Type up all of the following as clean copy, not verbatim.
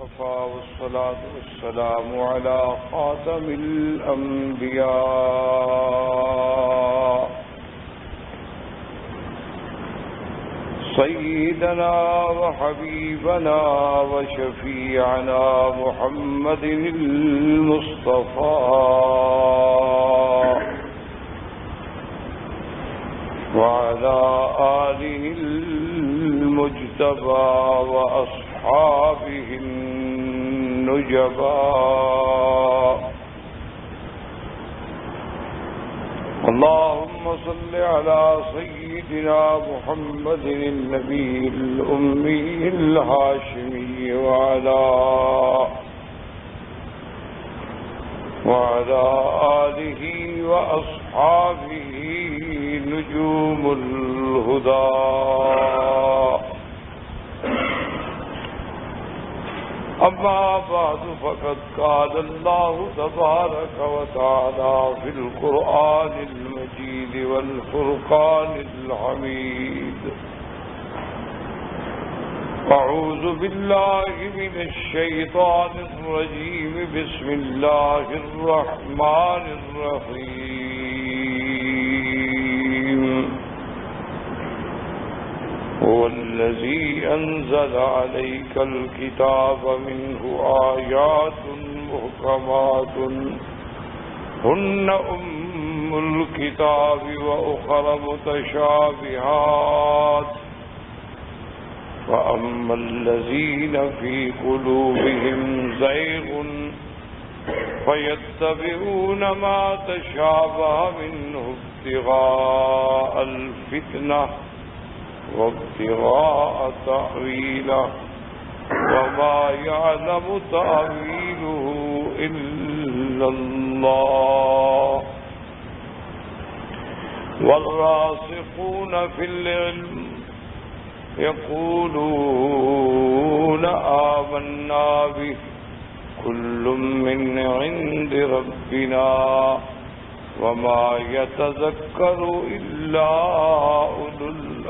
المصطفى والصلاة والسلام على خاتم الأنبياء سيدنا وحبيبنا وشفيعنا محمد المصطفى وعلى آله المجتبى وأصحابه النجبى. اللهم صل على سيدنا محمد النبي الأمي الهاشمي وعلى آله وأصحابه نجوم الهدى. أما بعد فقد قال الله تبارك وتعالى في القرآن المجيد والفرقان الحميد: أعوذ بالله من الشيطان الرجيم. بسم الله الرحمن الرحيم. هو الذي أنزل عليك الكتاب منه آيات محكمات هن أم الكتاب وأخر متشابهات فأما الذين في قلوبهم زيغ فيتبعون ما تشابه منه ابتغاء الفتنة وابتغاء تأويله وما يعلم تأويله إلا الله والراسخون في العلم يقولون آمنا به كل من عند ربنا وما يتذكر إلا أولو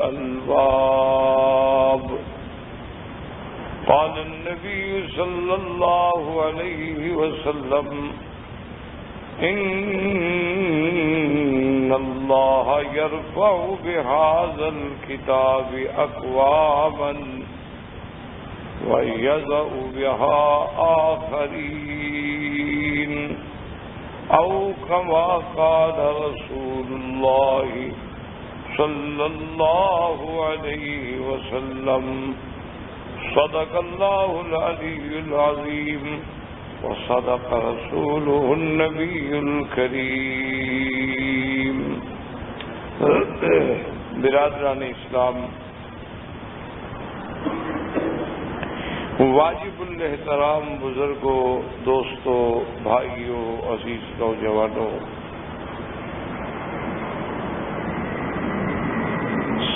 الألباب. قال النبي صلى الله عليه وسلم: إن الله يرفع بهذا الكتاب أقواما ويضع بها آخرين، أو كما قال رسول الله صلى الله عليه وسلم: صدق الله العلي العظيم وصدق رسوله النبي الكريم. برادران اسلام، واجب الاحترام بزرگوں، دوستوں، بھائیوں، عزیز نوجوانوں،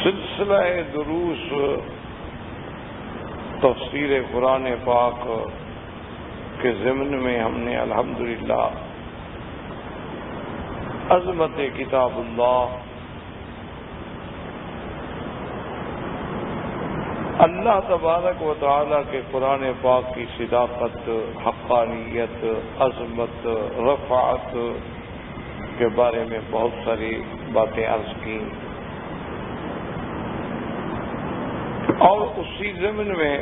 سلسلہ دروس تفسیر قرآن پاک کے ضمن میں ہم نے الحمدللہ عظمت کتاب اللہ، اللہ تبارک و تعالی کے قرآن پاک کی صداقت، حقانیت، عظمت، رفعت کے بارے میں بہت ساری باتیں عرض کی، اور اسی ضمن میں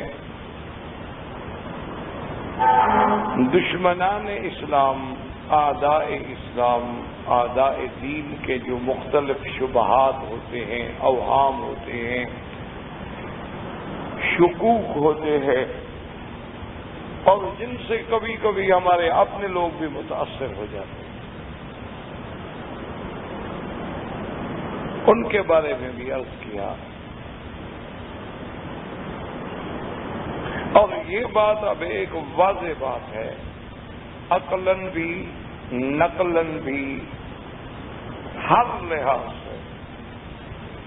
دشمنان اسلام، اعداء اسلام، اعداء دین کے جو مختلف شبہات ہوتے ہیں، اوہام ہوتے ہیں، شکوک ہوتے ہیں، اور جن سے کبھی کبھی ہمارے اپنے لوگ بھی متاثر ہو جاتے ہیں، ان کے بارے میں بھی عرض کیا. اور یہ بات اب ایک واضح بات ہے، عقلاً بھی نقلاً بھی ہر لحاظ سے،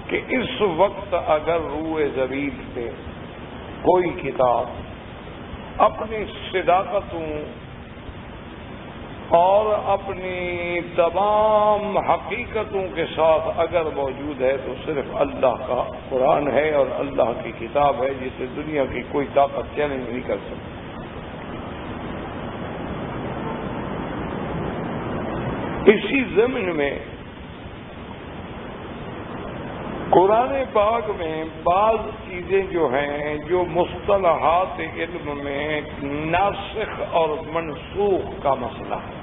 کہ اس وقت اگر روئے زمین پہ کوئی کتاب اپنی صداقتوں اور اپنی تمام حقیقتوں کے ساتھ اگر موجود ہے تو صرف اللہ کا قرآن ہے اور اللہ کی کتاب ہے، جسے دنیا کی کوئی طاقت چیلنج نہیں کر سکتی. اسی ضمن میں قرآن پاک میں بعض چیزیں جو ہیں جو مصطلحات علم میں ناسخ اور منسوخ کا مسئلہ ہے.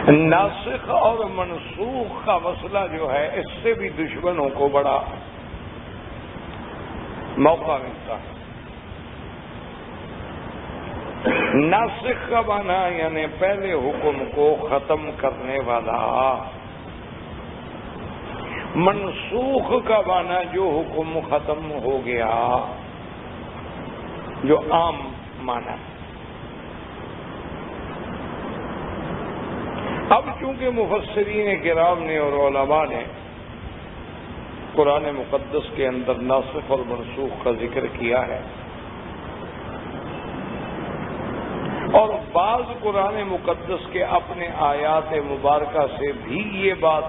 ناسخ اور منسوخ کا مسئلہ جو ہے اس سے بھی دشمنوں کو بڑا موقع ملتا ہے. ناسخ کا معنی یعنی پہلے حکم کو ختم کرنے والا. منسوخ کا معنی جو حکم ختم ہو گیا، جو عام معنی. اب چونکہ مفسرین کرام نے اور علماء نے قرآن مقدس کے اندر ناسخ اور منسوخ کا ذکر کیا ہے، اور بعض قرآن مقدس کے اپنے آیات مبارکہ سے بھی یہ بات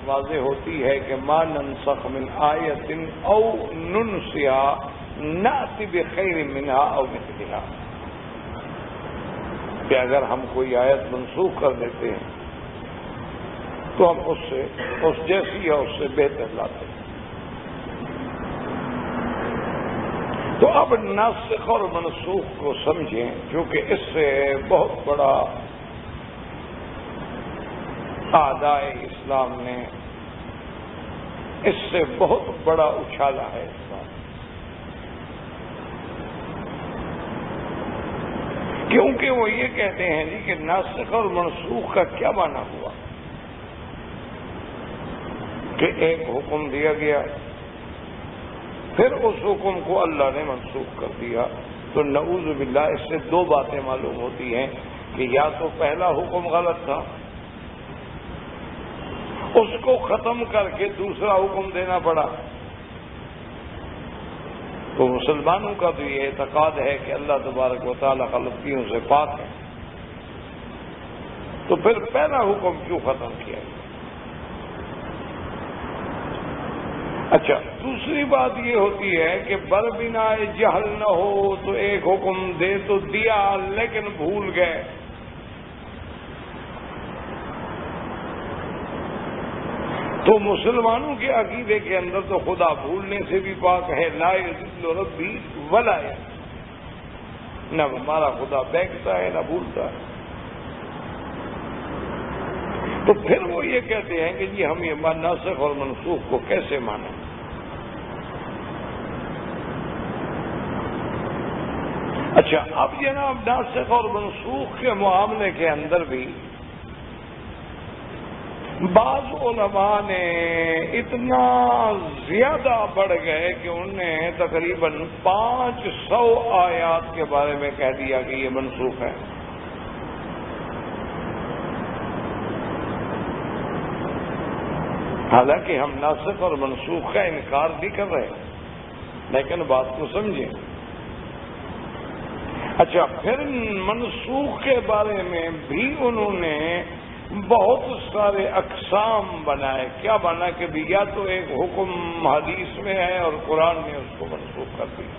واضح ہوتی ہے کہ ما ننسخ من آیت او ننسها نأتی بخیر منها او مثلها، کہ اگر ہم کوئی آیت منسوخ کر دیتے ہیں تو ہم اس جیسی یا اس سے بہتر لاتے ہیں. تو اب ناسخ اور منسوخ کو سمجھیں، کیونکہ اس سے بہت بڑا اعداء اسلام نے اس سے بہت بڑا اچھالا ہے اس بات. کیونکہ وہ یہ کہتے ہیں جی کہ ناسخ اور منسوخ کا کیا معنی ہوا کہ ایک حکم دیا گیا، پھر اس حکم کو اللہ نے منسوخ کر دیا. تو نعوذ باللہ اس سے دو باتیں معلوم ہوتی ہیں کہ یا تو پہلا حکم غلط تھا، اس کو ختم کر کے دوسرا حکم دینا پڑا. تو مسلمانوں کا تو یہ اعتقاد ہے کہ اللہ تبارک و تعالی غلطیوں سے پاک ہے، تو پھر پہلا حکم کیوں ختم کیا گیا؟ اچھا، دوسری بات یہ ہوتی ہے کہ بربنا جہل نہ ہو تو ایک حکم دے تو دیا لیکن بھول گئے. تو مسلمانوں کے عقیدے کے اندر تو خدا بھولنے سے بھی پاک ہے. لا یضل ربی ولا ینسى، نہ ہمارا خدا بہکتا ہے نہ بھولتا ہے. تو پھر وہ یہ کہتے ہیں کہ جی ہم یہ ناسخ اور منسوخ کو کیسے مانیں؟ اچھا، اب جناب ناسخ اور منسوخ کے معاملے کے اندر بھی بعض علماء نے اتنا زیادہ بڑھ گئے کہ انہوں نے تقریباً 500 آیات کے بارے میں کہہ دیا کہ یہ منسوخ ہے. حالانکہ ہم ناسخ اور منسوخ کا انکار نہیں کر رہے، لیکن بات کو سمجھیں. اچھا، پھر منسوخ کے بارے میں بھی انہوں نے بہت سارے اقسام بنائے. کیا بنا کہ بھی یا تو ایک حکم حدیث میں ہے اور قرآن نے اس کو منسوخ کر دیا،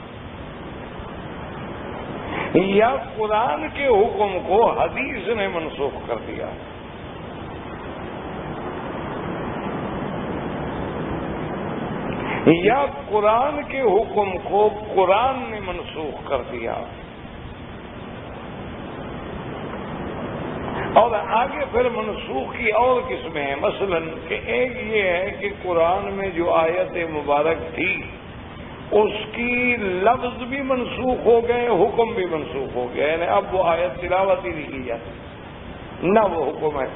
یا قرآن کے حکم کو حدیث نے منسوخ کر دیا، یا قرآن کے حکم کو قرآن نے منسوخ کر دیا. اور آگے پھر منسوخ کی اور قسمیں ہیں. مثلا کہ ایک یہ ہے کہ قرآن میں جو آیت مبارک تھی اس کی لفظ بھی منسوخ ہو گئے، حکم بھی منسوخ ہو گیا، یعنی اب وہ آیت تلاوت ہی نہیں کی جاتی، نہ وہ حکم ہے.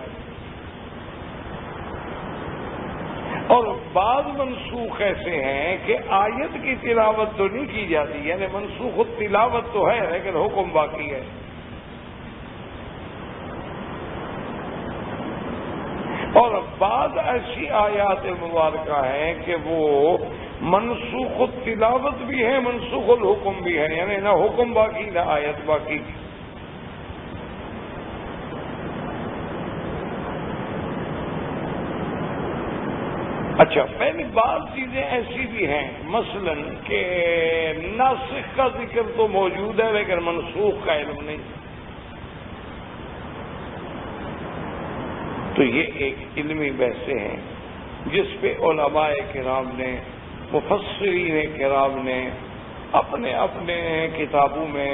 اور بعض منسوخ ایسے ہیں کہ آیت کی تلاوت تو نہیں کی جاتی، یعنی منسوخ تلاوت تو ہے لیکن حکم باقی ہے. اور بعض ایسی آیات مبارکہ ہیں کہ وہ منسوخ التلاوت بھی ہے، منسوخ الحکم بھی ہے، یعنی نہ حکم باقی نہ آیت باقی. اچھا، پہلی بعض چیزیں ایسی بھی ہیں مثلاً کہ ناسخ کا ذکر تو موجود ہے لیکن منسوخ کا علم نہیں، تو یہ ایک علمی بحثیں ہیں جس پہ علماء کرام نے، مفسرین کرام نے اپنے اپنے کتابوں میں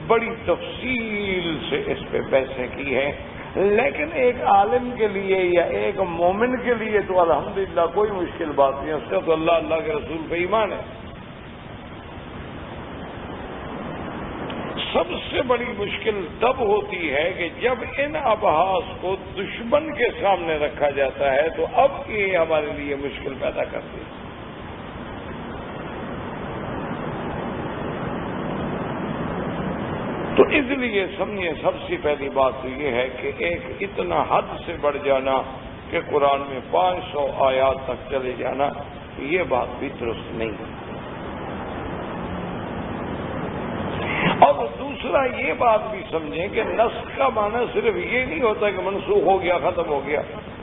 بڑی تفصیل سے اس پہ بحثیں کی ہیں، لیکن ایک عالم کے لیے یا ایک مومن کے لیے تو الحمدللہ کوئی مشکل بات نہیں، اس کا تو اللہ کے رسول پہ ایمان ہے۔ سب سے بڑی مشکل تب ہوتی ہے کہ جب ان ابحاث کو دشمن کے سامنے رکھا جاتا ہے تو اب یہ ہمارے لیے مشکل پیدا کرتی ہے۔ تو اس لیے سمجھیں سب سے پہلی بات تو یہ ہے کہ ایک اتنا حد سے بڑھ جانا کہ قرآن میں 500 آیات تک چلے جانا، یہ بات بھی درست نہیں ہے۔ اور دوسرا یہ بات بھی سمجھیں کہ نسخ کا معنی صرف یہ نہیں ہوتا کہ منسوخ ہو گیا، ختم ہو گیا،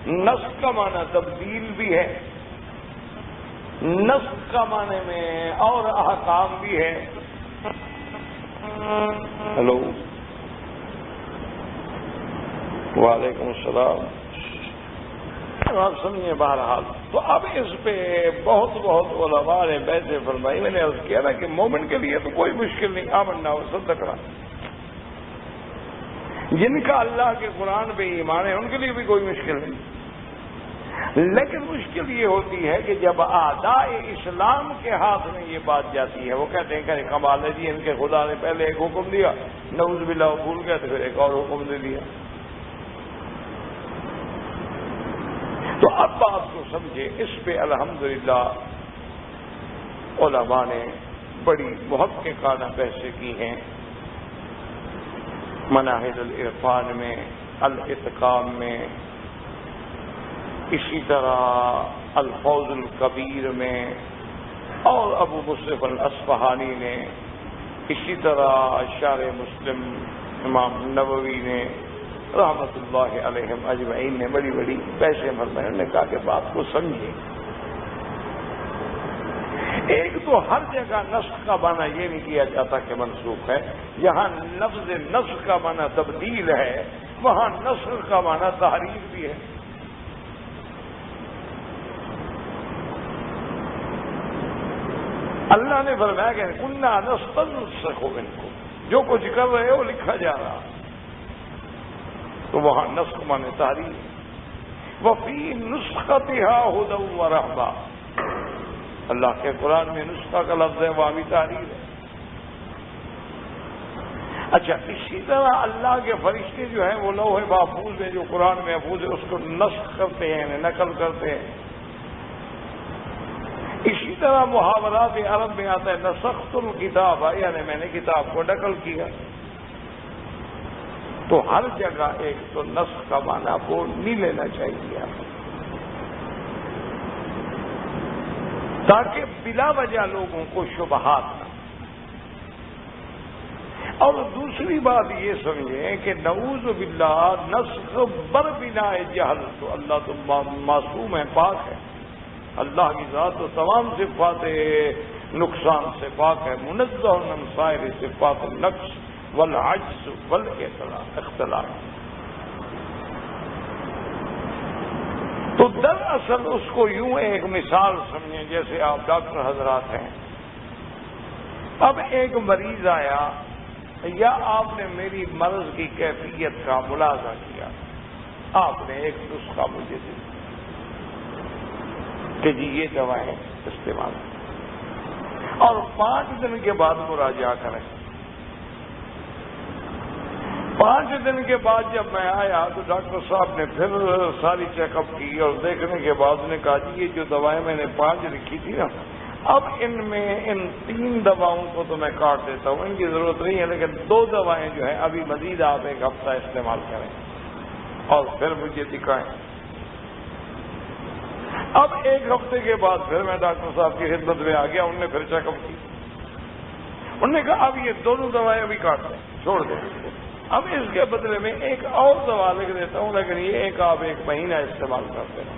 نسخ کا معنی تبدیل بھی ہے، نسخ کا معنی میں اور احکام بھی ہے۔ ہلو، وعلیکم السلام، آپ سمجھیں بہرحال۔ تو اب اس پہ بہت علماء نے بحثیں فرمائی۔ میں نے عرض کیا نا کہ مومن کے لیے تو کوئی مشکل نہیں، آمنا وصدقنا، جن کا اللہ کے قرآن پہ ایمان ہے ان کے لیے بھی کوئی مشکل نہیں، لیکن مشکل یہ ہوتی ہے کہ جب اعداء اسلام کے ہاتھ میں یہ بات جاتی ہے، وہ کہتے ہیں کہ کمال ہے جی، ان کے خدا نے پہلے ایک حکم دیا، نعوذ باللہ وہ بھول گئے تو پھر ایک اور حکم دے دیا۔ تو اب بات کو سمجھے، اس پہ الحمدللہ علماء نے بڑی محققانہ بحثیں کی ہیں، مناہج العرفان میں، الاتقان میں، اسی طرح الفوز الکبیر میں، اور ابو مصرف الاصفہانی نے، اسی طرح شارح مسلم امام نووی نے رحمت اللہ علیہم اجمعین نے بڑی بڑی بحثیں فرمائیں۔ انہوں نے کہا کہ بات کو سمجھے، ایک تو ہر جگہ نسخ کا معنی یہ نہیں کیا جاتا کہ منسوخ ہے، جہاں لفظ نسخ کا معنی تبدیل ہے وہاں نسخ کا معنی تحریف بھی ہے۔ اللہ نے فرمایا کہ کنا نستنسخ منکم، جو کچھ کر رہے ہو لکھا جا رہا، تو وہاں نسخ مانے تحریف۔ وفی نسختھا ھدی ورحمہ، اللہ کے قرآن میں نسخہ کا لفظ ہے، وہاں بھی تحریر ہے۔ اچھا، اسی طرح اللہ کے فرشتے جو ہیں وہ لوح محفوظ میں جو قرآن محفوظ ہے اس کو نسخ کرتے ہیں، یعنی نقل کرتے ہیں۔ اسی طرح محاورات عرب میں آتا ہے نسخت الکتاب، یعنی میں نے کتاب کو نقل کیا۔ تو ہر جگہ ایک تو نسخ کا معنی کو نہیں لینا چاہیے آپ، تاکہ بلا وجہ لوگوں کو شبہات نہ۔ اور دوسری بات یہ سمجھیں کہ نعوذ باللہ نسخ بر بنا جہل، تو اللہ تو معصوم ہے، پاک ہے، اللہ کی ذات تو تمام صفات نقصان سے پاک ہے، منزہ عن سائر صفات النقص والعجز والاختلاف۔ تو دراصل اس کو یوں ایک مثال سمجھیں، جیسے آپ ڈاکٹر حضرات ہیں، اب ایک مریض آیا یا آپ نے میری مرض کی کیفیت کا ملاحظہ کیا، آپ نے ایک نسخہ مجھے دی کہ جی یہ دوائیں استعمال، اور 5 دن کے بعد مراجعہ کریں۔ 5 دن کے بعد جب میں آیا تو ڈاکٹر صاحب نے پھر ساری چیک اپ کی اور دیکھنے کے بعد نے کہا جی یہ جو دوائیں میں نے 5 لکھی تھی نا، اب ان میں ان 3 دواؤں کو تو میں کاٹ دیتا ہوں، ان کی ضرورت نہیں ہے، لیکن 2 دوائیں جو ہیں ابھی مزید آپ 1 ہفتہ استعمال کریں اور پھر مجھے دکھائیں۔ اب 1 ہفتے کے بعد پھر میں ڈاکٹر صاحب کی خدمت میں آ گیا، انہوں نے پھر چیک اپ کی، انہوں نے کہا اب یہ دونوں دوائیں ابھی کاٹ دیں، چھوڑ دیں، اب اس کے بدلے میں 1 اور دوا لکھ دیتا ہوں، لیکن یہ آپ 1 مہینہ استعمال کرتے ہیں۔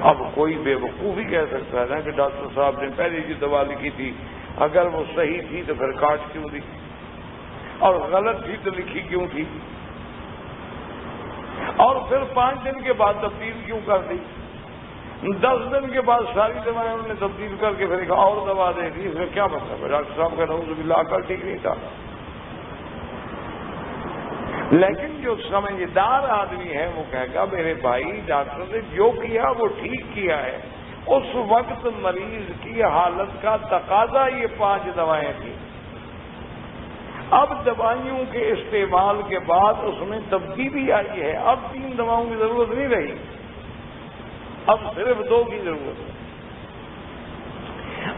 اب کوئی بے وقوفی کہہ سکتا ہے نا کہ ڈاکٹر صاحب نے پہلے جو دوا لکھی تھی اگر وہ صحیح تھی تو پھر کاٹ کیوں دی، اور غلط تھی تو لکھی کیوں تھی، اور پھر 5 دن کے بعد تبدیل کیوں کر دی، 10 دن کے بعد ساری دوائیں انہوں نے تبدیل کر کے پھر ایک اور دوا دے دی، اس میں کیا مطلب ہے؟ ڈاکٹر صاحب کا نعوذ باللہ عقل ٹھیک نہیں تھا۔ لیکن جو سمجھدار آدمی ہے وہ کہے گا میرے بھائی ڈاکٹر نے جو کیا وہ ٹھیک کیا ہے، اس وقت مریض کی حالت کا تقاضا یہ 5 دوائیں تھیں، اب دوائیوں کے استعمال کے بعد اس میں تبدیلی آئی ہے، اب 3 دواؤں کی ضرورت نہیں رہی، اب صرف 2 کی ضرورت ہے،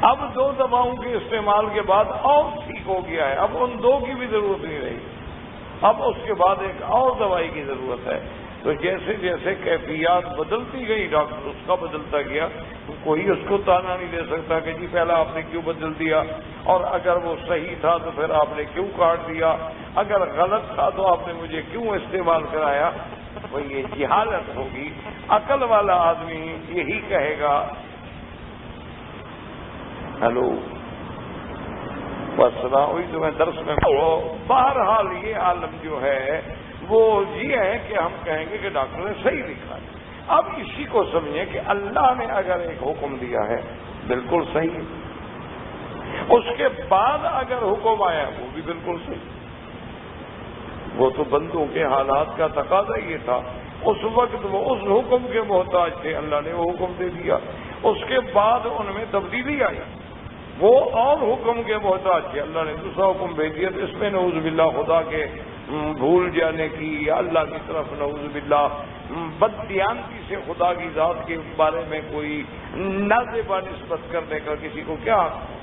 اب 2 دواؤں کے استعمال کے بعد اور ٹھیک ہو گیا ہے، اب ان 2 کی بھی ضرورت نہیں رہی، اب اس کے بعد ایک اور دوائی کی ضرورت ہے۔ تو جیسے جیسے کیفیات بدلتی گئی ڈاکٹر اس کا بدلتا گیا، کوئی اس کو تانا نہیں دے سکتا کہ جی پہلا آپ نے کیوں بدل دیا، اور اگر وہ صحیح تھا تو پھر آپ نے کیوں کاٹ دیا، اگر غلط تھا تو آپ نے مجھے کیوں استعمال کرایا، وہ یہ جہالت ہوگی۔ عقل والا آدمی یہی کہے گا ہلو بس ہوئی تو میں درس میں بہرحال یہ عالم جو ہے وہ یہ ہے کہ ہم کہیں گے کہ ڈاکٹر نے صحیح لکھا ہے۔ اب اسی کو سمجھیں کہ اللہ نے اگر ایک حکم دیا ہے بالکل صحیح، اس کے بعد اگر حکم آیا وہ بھی بالکل صحیح، وہ تو بندوں کے حالات کا تقاضا یہ تھا، اس وقت وہ اس حکم کے محتاج تھے، اللہ نے وہ حکم دے دیا، اس کے بعد ان میں تبدیلی آئی، وہ اور حکم کے محتاج تھے، اللہ نے دوسرا حکم بھیج دیا، تو اس میں نعوذ باللہ خدا کے بھول جانے کی یا اللہ کی طرف نعوذ باللہ بددیانتی سے خدا کی ذات کے بارے میں کوئی نازیبا نسبت کرنے کا کسی کو کیا حق ہے؟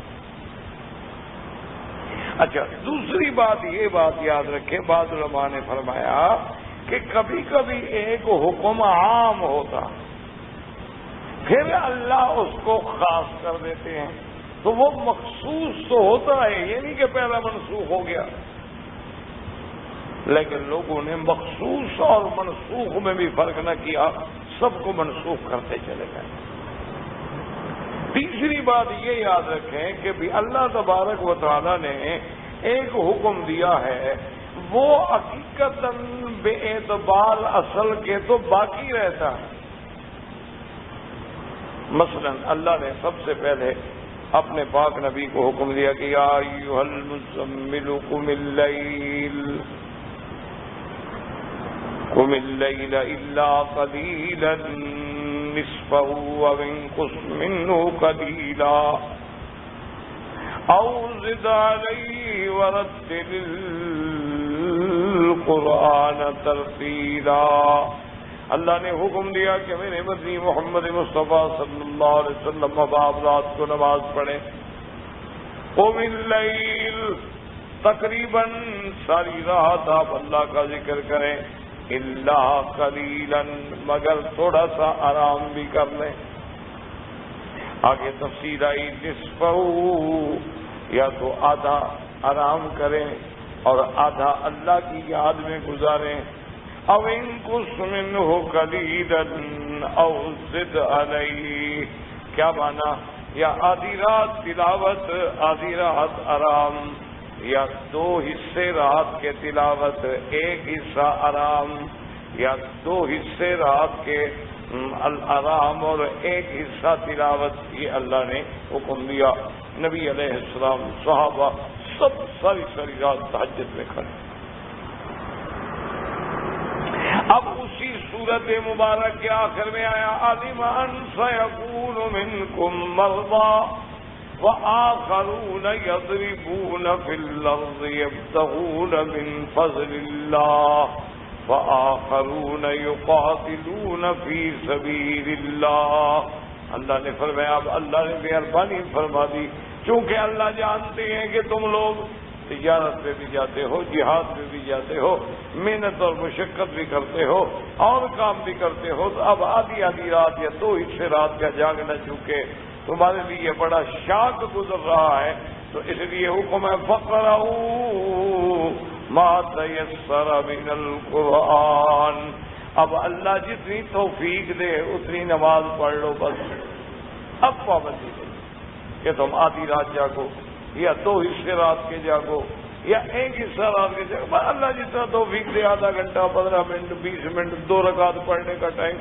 اچھا دوسری بات یہ بات یاد رکھیں، بعض علماء نے فرمایا کہ کبھی کبھی ایک حکم عام ہوتا پھر اللہ اس کو خاص کر دیتے ہیں، تو وہ مخصوص تو ہوتا ہے، یہ نہیں کہ پہلا منسوخ ہو گیا، لیکن لوگوں نے مخصوص اور منسوخ میں بھی فرق نہ کیا، سب کو منسوخ کرتے چلے گئے۔ تیسری بات یہ یاد رکھیں کہ بھی اللہ تبارک و تعالی نے ایک حکم دیا ہے، وہ حقیقتاً بے اعتبار اصل کے تو باقی رہتا ہے۔ مثلا اللہ نے سب سے پہلے اپنے پاک نبی کو حکم دیا کہ یا ایھا المزمل قم اللیل الا قلیلا نصفہ او انقص منہ قلیلا او زد علیہ ورتل القرآن ترتیلا۔ اللہ نے حکم دیا کہ میرے مدنی محمد مصطفیٰ صلی اللہ علیہ وسلم اب آپ رات کو نماز پڑھیں، قم اللیل تقریباً ساری رات آپ اللہ کا ذکر کریں، الا قلیلا مگر تھوڑا سا آرام بھی کر لیں۔ آگے تفصیل آئی نصفہ یا تو آدھا آرام کریں اور آدھا اللہ کی یاد میں گزاریں، او انقص منہ قلیلا او زد علیہ، کیا مانا؟ یا آدھی رات تلاوت آدھی رات آرام، یا 2 حصے رات کے تلاوت 1 حصہ آرام، یا 2 حصے رات کے آرام اور 1 حصہ تلاوت، یہ اللہ نے حکم دیا۔ نبی علیہ السلام صحابہ سب ساری رات تہجد میں کھڑے۔ اب اسی صورت مبارک کے آخر میں آیا علم ان سیکون منکم مرضی وآخرون یضربون فی الارض یبتغون من فضل اللہ وآخرون یقاتلون فی سبیل اللہ۔ اللہ نے فرمایا، اب اللہ نے مہربانی فرما دی، چونکہ اللہ جانتے ہیں کہ تم لوگ تجارت پہ بھی جاتے ہو، جہاد پہ بھی جاتے ہو، محنت اور مشقت بھی کرتے ہو اور کام بھی کرتے ہو، تو اب آدھی رات یا 2 حصے رات کا جاگنا چونکہ تمہارے لیے بڑا شاق گزر رہا ہے، تو اس لیے حکم ہے فقرؤوا ما تیسر من القرآن، اب اللہ جتنی توفیق دے اتنی نماز پڑھ لو بس. اب پابندی نہیں کہ تم آدھی رات جاگو یا 2 حصے رات کے جاگو یا 1 حصہ رات کے جاگو. اللہ جتنا توفیق دے، آدھا گھنٹہ 15 منٹ 20 منٹ 2 رکعت پڑھنے کا ٹائم،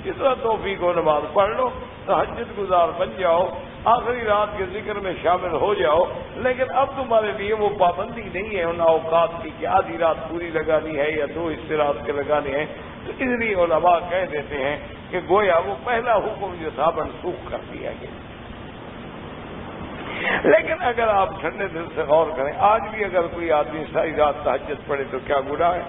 جتنا توفیق ہو نماز پڑھ لو. تہجد گزار بن جاؤ، آخری رات کے ذکر میں شامل ہو جاؤ. لیکن اب تمہارے لیے وہ پابندی نہیں ہے ان اوقات کی کہ آدھی رات پوری لگانی ہے یا 2 حصے رات کے لگانے ہیں. تو اس لیے علماء کہہ دیتے ہیں کہ گویا وہ پہلا حکم جو تھا منسوخ کر دیا گیا. لیکن اگر آپ ٹھنڈے دل سے غور کریں، آج بھی اگر کوئی آدمی ساری رات تہجد پڑھے تو کیا گناہ ہے؟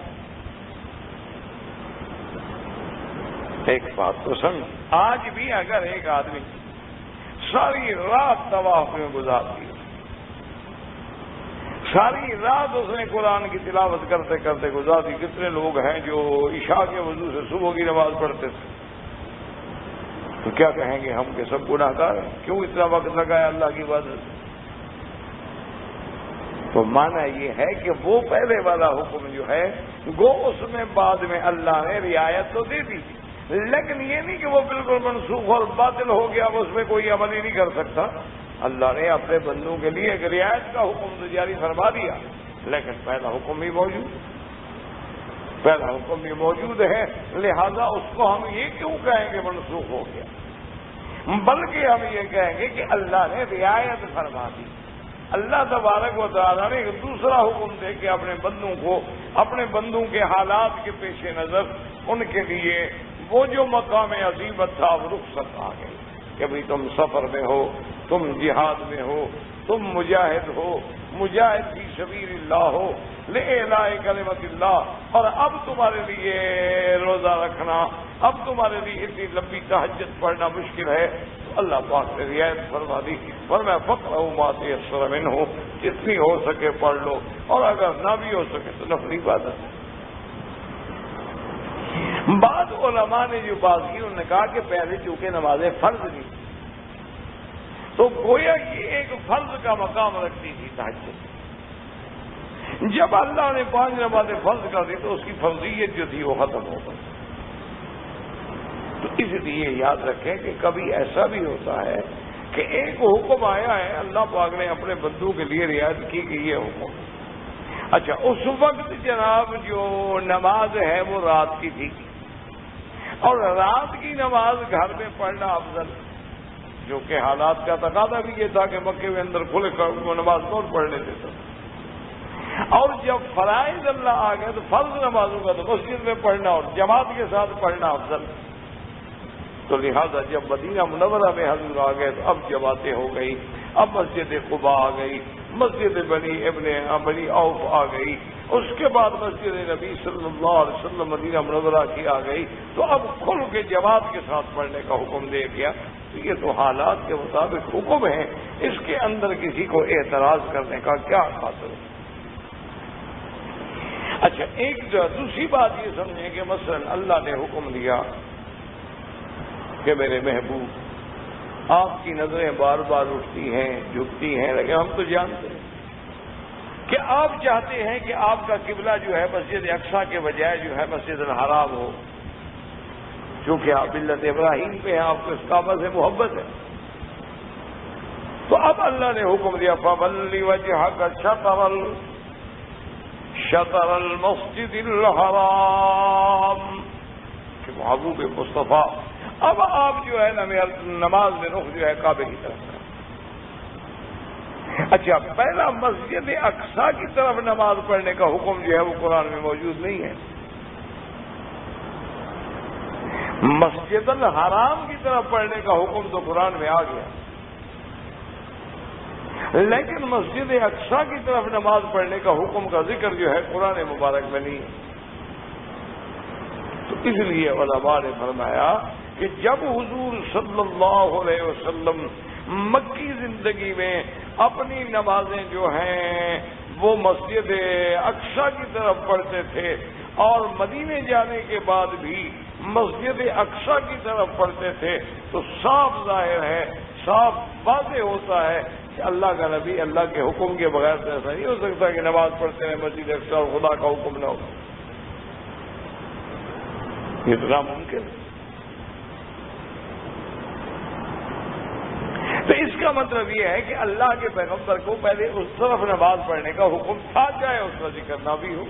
ایک بات تو سمجھ، آج بھی اگر ایک آدمی ساری رات طواف میں گزار دی، ساری رات اس نے قرآن کی تلاوت کرتے کرتے گزار دی. کتنے لوگ ہیں جو عشاء کے وضو سے صبح کی نماز پڑھتے تھے، تو کیا کہیں گے ہم کہ سب گناہ گار ہیں؟ کیوں اتنا وقت لگایا اللہ کی عبادت؟ تو مانا یہ ہے کہ وہ پہلے والا حکم جو ہے وہ اس میں بعد میں اللہ نے رعایت تو دے دی، لیکن یہ نہیں کہ وہ بالکل منسوخ اور باطل ہو گیا، وہ اس میں کوئی عمل ہی نہیں کر سکتا. اللہ نے اپنے بندوں کے لیے ایک رعایت کا حکم تو جاری فرما دیا، لیکن پہلا حکم بھی موجود ہے. لہذا اس کو ہم یہ کیوں کہیں گے منسوخ ہو گیا، بلکہ ہم یہ کہیں گے کہ اللہ نے رعایت فرما دی. اللہ تبارک و تعالیٰ نے ایک دوسرا حکم دے کے اپنے بندوں کو، اپنے بندوں کے حالات کے پیش نظر ان کے لیے وہ جو مقام عظیمت تھا وہ رخصت آ گئی کہ بھئی تم سفر میں ہو، تم جہاد میں ہو، تم مجاہد ہو، مجاہد فی سبیل اللہ ہو، لإعلاء کلمت اللہ، اور اب تمہارے لیے روزہ رکھنا، اب تمہارے لیے اتنی لمبی تہجد پڑھنا مشکل ہے. تو اللہ پاک نے رعایت فرما دی، فرمایا فقرؤوا ما تيسر منہ، جتنی ہو سکے پڑھ لو، اور اگر نہ بھی ہو سکے تو نفلی عبادت. بعض علماء نے جو بات کی انہوں نے کہا کہ پہلے چونکہ نمازیں فرض نہیں تو گویا کہ ایک فرض کا مقام رکھتی تھی تہجد. جب اللہ نے 5 نمازیں فرض کر دی تو اس کی فرضیت جو تھی وہ ختم ہو گئی. تو اس لیے یاد رکھیں کہ کبھی ایسا بھی ہوتا ہے کہ ایک حکم آیا ہے، اللہ پاک نے اپنے بندوں کے لیے رعایت کی کہ یہ حکم، اچھا اس وقت جناب جو نماز ہے وہ رات کی تھی، اور رات کی نماز گھر میں پڑھنا افضل، جو کہ حالات کا تقاضا بھی یہ تھا کہ مکے میں اندر کھلے نماز کون پڑھ لیتے تھے. اور جب فرائض اللہ آ گئے تو فرض نمازوں کا تو مسجد میں پڑھنا اور جماعت کے ساتھ پڑھنا افضل. تو لہذا جب مدینہ منورہ میں حضور آ گئے تو اب جماعتیں ہو گئی، اب مسجد قباء آ گئی، مسجد بنی عوف آ گئی، اس کے بعد مسجد نبی صلی اللہ علیہ وسلم مدینہ منورہ کی آ گئی. تو اب کھل کے جماعت کے ساتھ پڑھنے کا حکم دے گیا. تو یہ تو حالات کے مطابق حکم ہے، اس کے اندر کسی کو اعتراض کرنے کا کیا خاطر ہے. اچھا ایک دوسری بات یہ سمجھیں کہ مثلا اللہ نے حکم دیا کہ میرے محبوب آپ کی نظریں بار بار اٹھتی ہیں جھکتی ہیں، لیکن ہم تو جانتے ہیں کہ آپ چاہتے ہیں کہ آپ کا قبلہ جو ہے مسجد اقصیٰ کے بجائے جو ہے مسجد الحرام ہو، چونکہ آپ ملت ابراہیم پہ ہیں، آپ کو اس کعبہ سے محبت ہے. تو اب اللہ نے حکم دیا فَوَلِّ وَجْهَكَ شطر المسجد الحرام، کہ محبوب مصطفیٰ اب آپ جو ہے نماز میں رخ جو ہے کعبے کی طرف کریں. اچھا پہلا مسجد اقصیٰ کی طرف نماز پڑھنے کا حکم جو ہے وہ قرآن میں موجود نہیں ہے. مسجد الحرام کی طرف پڑھنے کا حکم تو قرآن میں آ گیا، لیکن مسجد اقصیٰ کی طرف نماز پڑھنے کا حکم کا ذکر جو ہے قرآن مبارک میں نہیں ہے. تو اس لیے علماء نے فرمایا کہ جب حضور صلی اللہ علیہ وسلم مکی زندگی میں اپنی نمازیں جو ہیں وہ مسجد اقصیٰ کی طرف پڑھتے تھے اور مدینے جانے کے بعد بھی مسجد اقصیٰ کی طرف پڑھتے تھے، تو صاف ظاہر ہے، صاف واضح ہوتا ہے کہ اللہ کا نبی اللہ کے حکم کے بغیر تو ایسا نہیں ہو سکتا کہ نماز پڑھتے ہیں مسجد اقصیٰ اور خدا کا حکم نہ ہو. یہ ناممکن ہے۔ تو اس کا مطلب یہ ہے کہ اللہ کے پیغمبر کو پہلے اس طرف نماز پڑھنے کا حکم تھا، چاہے اس کا ذکر نہ بھی ہو،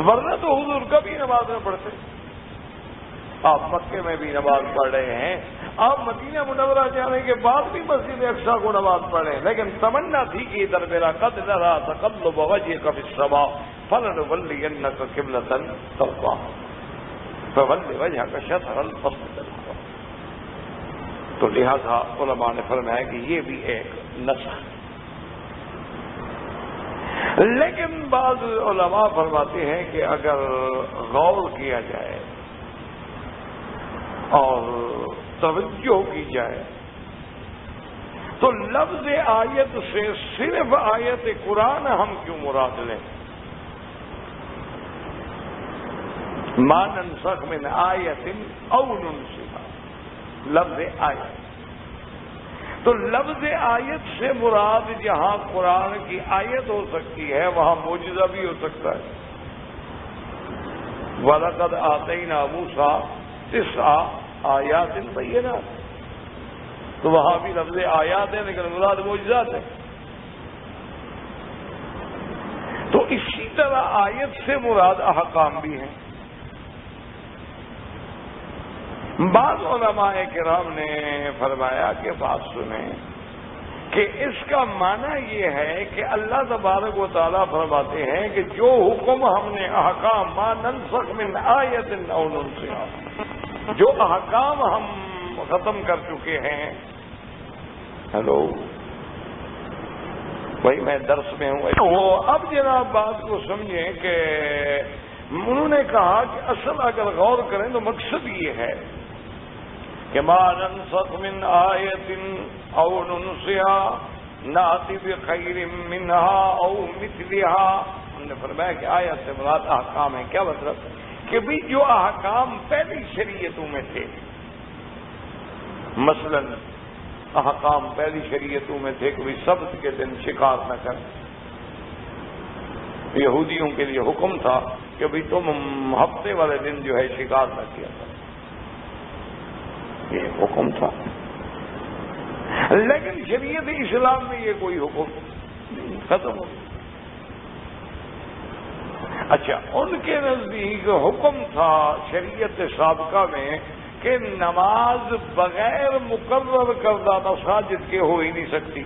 ورنہ تو حضور کبھی نماز نہ پڑھتے۔ آپ مکے میں بھی نماز پڑھ رہے ہیں، آپ مدینہ منورہ جانے کے بعد بھی مسجد اقصی کو نماز پڑھیں، لیکن تمنا تھی کہ ادھر میرا قد نرا تقلب وجهك في السماء فلنولينك قبلة ترضاها فول وجهك شطر المسجد الحرام۔ تو لہذا علماء نے فرمایا کہ یہ بھی ایک نسخ، لیکن بعض علماء فرماتے ہیں کہ اگر غور کیا جائے اور توجہ کی جائے تو لفظ آیت سے صرف آیت قرآن ہم کیوں مراد لیں؟ ما ننسخ من آیت او ننسخ، لفظ آیت، تو لفظ آیت سے مراد جہاں قرآن کی آیت ہو سکتی ہے وہاں معجزہ بھی ہو سکتا ہے۔ وَلَقَدْ آتَيْنَا مُوسَىٰ 9 آیات بینات، تو وہاں بھی لفظ آیات ہے لیکن مراد معجزات ہے۔ تو اسی طرح آیت سے مراد احکام بھی ہیں۔ بعض علماء کرام نے فرمایا کہ بات سنیں کہ اس کا معنی یہ ہے کہ اللہ تبارک و تعالیٰ فرماتے ہیں کہ جو حکم ہم نے احکام ما ننسخ من آیت او ننسخ، جو احکام ہم ختم کر چکے ہیں، ہیلو بھائی میں درس میں ہوں، وہ اب جناب بات کو سمجھیں کہ انہوں نے کہا کہ اصل اگر غور کریں تو مقصد یہ ہے کہ ما ننسخ من آیت او ننسخ نأتی بخیر منها او مثلها، ہم نے فرمایا کہ آیت سے مراد احکام ہے۔ کیا مطلب کہ بھی جو احکام پہلی شریعتوں میں تھے، مثلا احکام پہلی شریعتوں میں تھے کہ بھی سبت کے دن شکار نہ کریں، یہودیوں کے لیے حکم تھا کہ بھی تم ہفتے والے دن جو ہے شکار نہ کیا کرو، یہ حکم تھا، لیکن شریعت اسلام میں یہ کوئی حکم ختم ہو گیا۔ اچھا، ان کے نزدیک حکم تھا شریعت سابقہ میں کہ نماز بغیر مقرر کردہ مساجد کے ہو ہی نہیں سکتی،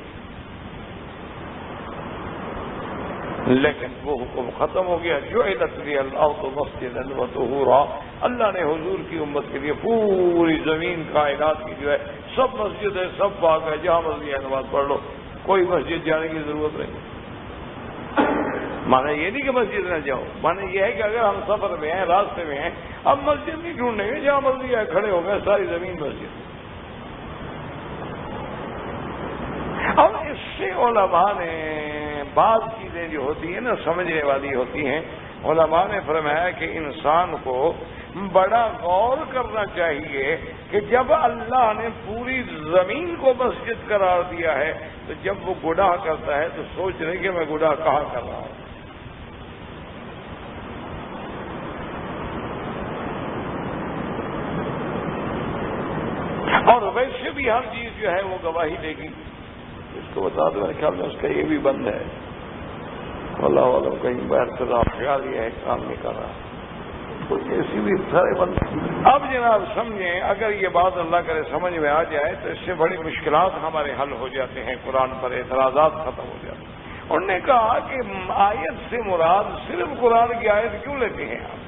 لیکن وہ حکم ختم ہو گیا۔ جعلت لی الارض مسجدا وطہورا، اللہ نے حضور کی امت کے لیے پوری زمین کائنات کی جو ہے سب مسجد ہے، سب پاک ہے، جہاں مرضی ہے نماز پڑھ لو، کوئی مسجد جانے کی ضرورت نہیں۔ مانا یہ نہیں کہ مسجد نہ جاؤ، مانا یہ ہے کہ اگر ہم سفر میں ہیں، راستے میں ہیں، اب مسجد نہیں ڈھونڈیں گے، جہاں مرضی ہے کھڑے ہو گئے، ساری زمین مسجد۔ اب اس سے علماء نے بعض چیزیں جو ہوتی ہیں نا سمجھنے والی ہوتی ہیں، علماء نے فرمایا کہ انسان کو بڑا غور کرنا چاہیے کہ جب اللہ نے پوری زمین کو مسجد قرار دیا ہے تو جب وہ گناہ کرتا ہے تو سوچ رہے کہ میں گناہ کہاں کر رہا ہوں۔ اور ویسے بھی ہر چیز جو ہے وہ گواہی دے گی۔ اس کو بتا دو، میرے خیال میں اس کا یہ بھی بند ہے، اللہ عالم کہیں باہر سے خیال یہ ہے کام نہیں کر رہا، کوئی ایسی بھی سارے بند۔ اب جناب سمجھیں، اگر یہ بات اللہ کرے سمجھ میں آ جائے تو اس سے بڑی مشکلات ہمارے حل ہو جاتے ہیں، قرآن پر اعتراضات ختم ہو جاتے ہیں۔ انہوں نے کہا کہ آیت سے مراد صرف قرآن کی آیت کیوں لیتے ہیں آپ؟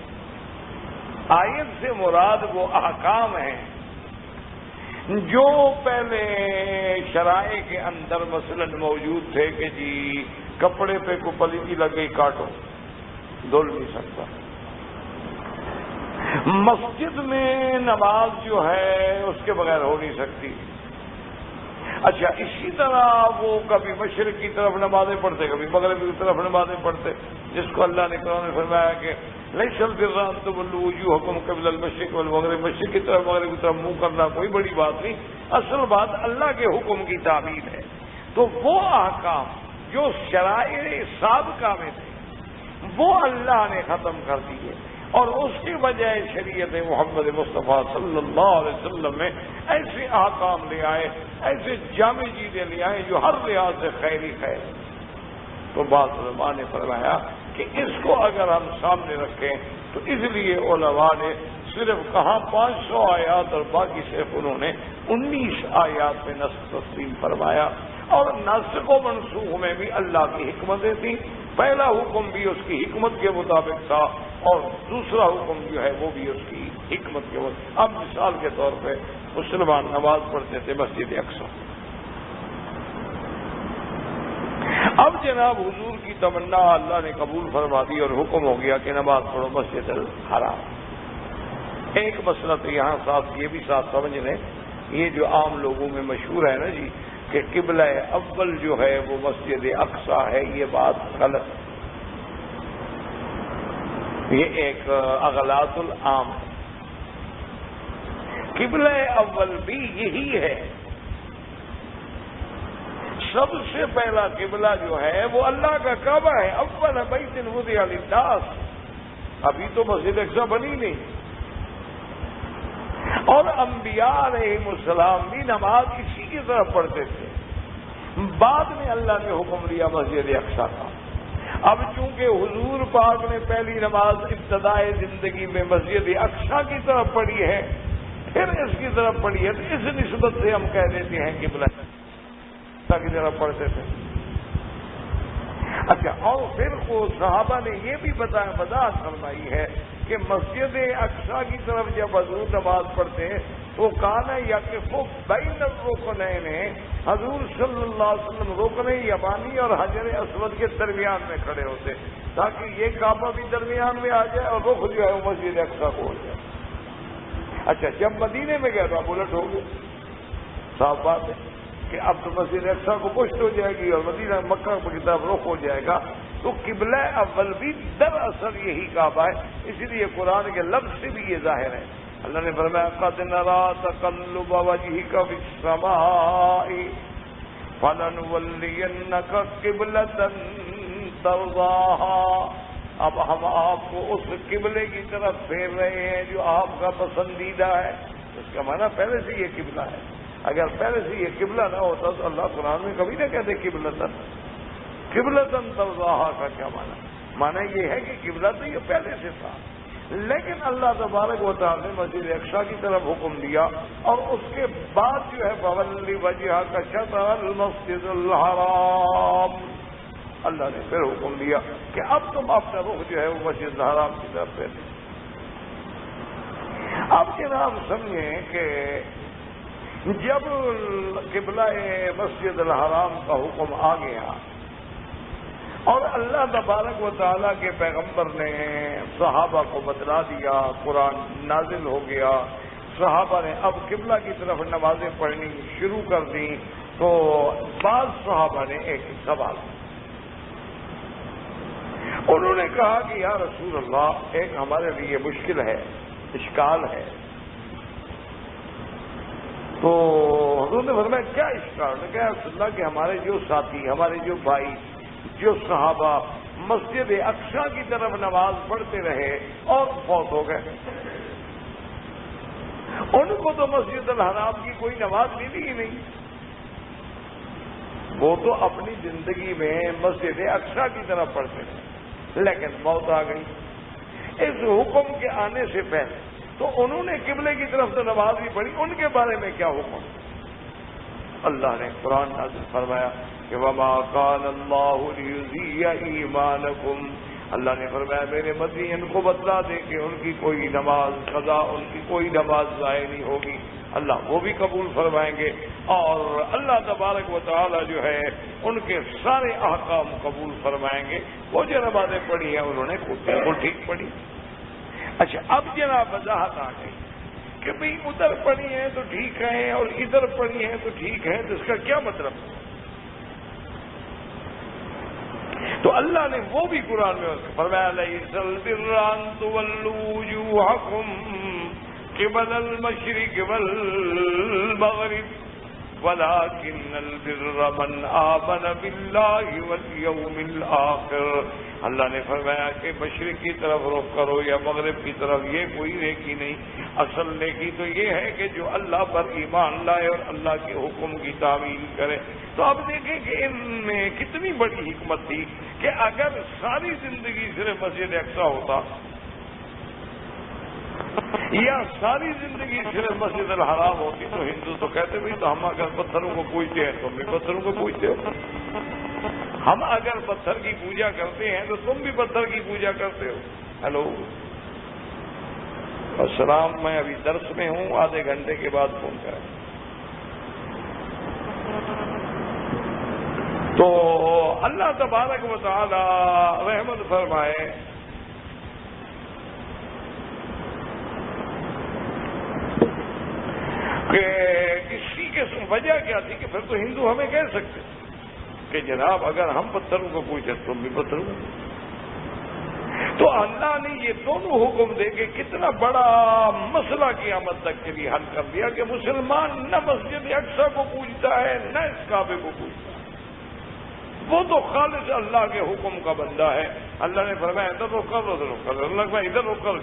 آیت سے مراد وہ احکام ہیں جو پہلے شرائع کے اندر مثلا موجود تھے کہ جی کپڑے پہ کو پلیتی لگ گئی کاٹو، دھل نہیں سکتا۔ مسجد میں نماز جو ہے اس کے بغیر ہو نہیں سکتی۔ اچھا، اسی طرح وہ کبھی مشرق کی طرف نمازیں پڑھتے، کبھی مغرب کی طرف نمازیں پڑھتے، جس کو اللہ نے قرآن میں فرمایا کہ لیس البر ان تولوا وجوہکم قبل المشرق والمغرب، مشرق کی طرف مغرب کی طرف منہ کرنا کوئی بڑی بات نہیں، اصل بات اللہ کے حکم کی تعبیر ہے۔ تو وہ احکام جو شرائع سابقہ میں تھے وہ اللہ نے ختم کر دیے، اور اس کی وجہ شریعت محمد مصطفیٰ صلی اللہ علیہ وسلم میں ایسے احکام لے آئے، ایسے جامع چیزیں لے آئے جو ہر لحاظ سے خیری خیر۔ تو بعض علماء نے فرمایا کہ اس کو اگر ہم سامنے رکھیں تو اس لیے علماء نے صرف کہاں 500 آیات اور باقی صرف انہوں نے 19 آیات میں نسخ تسلیم فرمایا، اور نسخ و منسوخ میں بھی اللہ کی حکمتیں تھیں۔ پہلا حکم بھی اس کی حکمت کے مطابق تھا اور دوسرا حکم جو ہے وہ بھی اس کی حکمت کے مطابق۔ اب مثال کے طور پہ مسلمان نماز پڑھتے تھے مسجد اقصی، اب جناب حضور کی تمنا اللہ نے قبول فرما دی اور حکم ہو گیا کہ نماز پڑھو مسجد الحرام۔ ایک مسئلہ تو یہاں ساتھ یہ بھی ساتھ سمجھ لیں، یہ جو عام لوگوں میں مشہور ہے نا جی کہ قبلہ اول جو ہے وہ مسجد اقصی ہے، یہ بات غلط، یہ ایک اغلاط العام ہے۔ قبلہ اول بھی یہی ہے، سب سے پہلا قبلہ جو ہے وہ اللہ کا کعبہ ہے۔ اول بیت وضع للناس، ابھی تو مسجد اقصی بنی نہیں، اور انبیاء علیہم السلام بھی نماز اسی کی طرف پڑھتے تھے۔ بعد میں اللہ نے حکم لیا مسجد اقصی کا۔ اب چونکہ حضور پاک نے پہلی نماز ابتدائے زندگی میں مسجد اقصی کی طرف پڑھی ہے، پھر اس کی طرف پڑھی ہے، تو اس نسبت سے ہم کہہ دیتے ہیں قبلہ کی طرف پڑھتے تھے۔ اچھا، اور پھر وہ صحابہ نے یہ بھی وضاحت فرمائی ہے کہ مسجد اقصی کی طرف جب حضور نماز پڑھتے ہیں تو کانا یقف بین الرکنین، حضور صلی اللہ علیہ وسلم رکن یمانی اور حجر اسود کے درمیان میں کھڑے ہوتے تاکہ یہ کعبہ بھی درمیان میں آ جائے اور رخ جو ہے وہ مسجد اقصی کو ہو جائے۔ اچھا، جب مدینے میں گئے تو اب الٹ ہو گئے، صاف بات ہے کہ اب تو مسجد اقصی کو پشت ہو جائے گی اور مدینہ مکہ کی طرف رخ ہو جائے گا، تو قبلہ اول بھی دراصل یہی کعبہ ہے۔ اسی لیے قرآن کے لفظ سے بھی یہ ظاہر ہے، اللہ نے فرمایا قد نرى تقلب وجهك في السماء فلنولينك قبلة ترضاها، اب ہم آپ کو اس قبلے کی طرف پھیر رہے ہیں جو آپ کا پسندیدہ ہے۔ اس کا معنی پہلے سے یہ قبلہ ہے، اگر پہلے سے یہ قبلہ نہ ہوتا تو اللہ قرآن میں کبھی نہ کہتے قبلتن۔ قبلتن ترضاها کا کیا معنی یہ ہے کہ قبلہ تو یہ پہلے سے تھا، لیکن اللہ تبارک و تعالی نے مسجد اقصی کی طرف حکم دیا، اور اس کے بعد جو ہے فولی وجہک شطر المسجد الحرام، اللہ نے پھر حکم دیا کہ اب تم اپنا رخ جو ہے وہ مسجد الحرام کی طرف پھیرو۔ اب جناب سمجھیں کہ جب قبلہ مسجد الحرام کا حکم آ گیا اور اللہ تبارک و تعالیٰ کے پیغمبر نے صحابہ کو بتلا دیا، قرآن نازل ہو گیا، صحابہ نے اب قبلہ کی طرف نمازیں پڑھنی شروع کر دیں، تو بعض صحابہ نے ایک سوال، انہوں نے کہا کہ یا رسول اللہ ایک ہمارے لیے مشکل ہے، اشکال ہے۔ تو حضور نے فرمایا کیا اشکال ہے؟ کہ رسول اللہ کہ ہمارے جو ساتھی، ہمارے جو بھائی، جو صحابہ مسجد اقصی کی طرف نماز پڑھتے رہے اور فوت ہو گئے، ان کو تو مسجد الحرام کی کوئی نماز ملی ہی نہیں، وہ تو اپنی زندگی میں مسجد اقصی کی طرف پڑھتے رہے، لیکن موت آ گئی اس حکم کے آنے سے پہلے، تو انہوں نے قبلے کی طرف تو نماز بھی پڑھی، ان کے بارے میں کیا حکم؟ اللہ نے قرآن نازل فرمایا کہ وَمَا كَانَ اللَّهُ لِيُضِيعَ إِيمَانَكُمْ، اللہ نے فرمایا میرے مدین کو بتلا دے کہ ان کی کوئی نماز قضا، ان کی کوئی نماز ضائع نہیں ہوگی، اللہ وہ بھی قبول فرمائیں گے، اور اللہ تبارک و تعالی جو ہے ان کے سارے احکام قبول فرمائیں گے۔ وہ جو نمازیں پڑھی ہیں انہوں نے بالکل ٹھیک پڑھی۔ اچھا، اب جناب وضاحت آ گئی کہ بھئی ادھر پڑھی ہیں تو ٹھیک ہے اور ادھر پڑھی ہیں تو ٹھیک ہے، تو اس کا کیا مطلب؟ تو اللہ نے وہ بھی قرآن میں فرمایا لَيْسَ الْبِرَّ أَن تُوَلُّوا وُجُوهَكُمْ قِبَلَ الْمَشْرِقِ وَالْمَغْرِبِ، ولكن البر من آمن بالله واليوم الآخر. اللہ نے فرمایا کہ مشرق کی طرف رخ کرو یا مغرب کی طرف، یہ کوئی نیکی نہیں. اصل نیکی تو یہ ہے کہ جو اللہ پر ایمان لائے اور اللہ کے حکم کی تعمیل کرے. تو اب دیکھیں کہ ان میں کتنی بڑی حکمت تھی کہ اگر ساری زندگی صرف مسجد اقصی ہوتا یا ساری زندگی صرف مسجد الحرام ہوتی تو ہندو تو کہتے بھی تو ہم اگر پتھروں کو پوجتے ہیں تم بھی پتھروں کو پوجتے ہو، ہم اگر پتھر کی پوجا کرتے ہیں تو تم بھی پتھر کی پوجا کرتے ہو. ہیلو السلام، میں ابھی درس میں ہوں، آدھے گھنٹے کے بعد فون کریں. تو اللہ تبارک و تعالی رحمت فرمائے کہ اسی کی وجہ کیا تھی کہ پھر تو ہندو ہمیں کہہ سکتے کہ جناب اگر ہم پتھروں کو پوچھتے تم بھی پتھروں کو. تو اللہ نے یہ دونوں حکم دے کے کتنا بڑا مسئلہ قیامت تک کے لیے حل کر دیا کہ مسلمان نہ مسجد اقصی کو پوجتا ہے نہ اس کعبے کو پوجتا ہے، وہ تو خالص اللہ کے حکم کا بندہ ہے. اللہ نے فرمایا ادھر رک کر ادھر رک کر، اللہ نے ادھر رک کر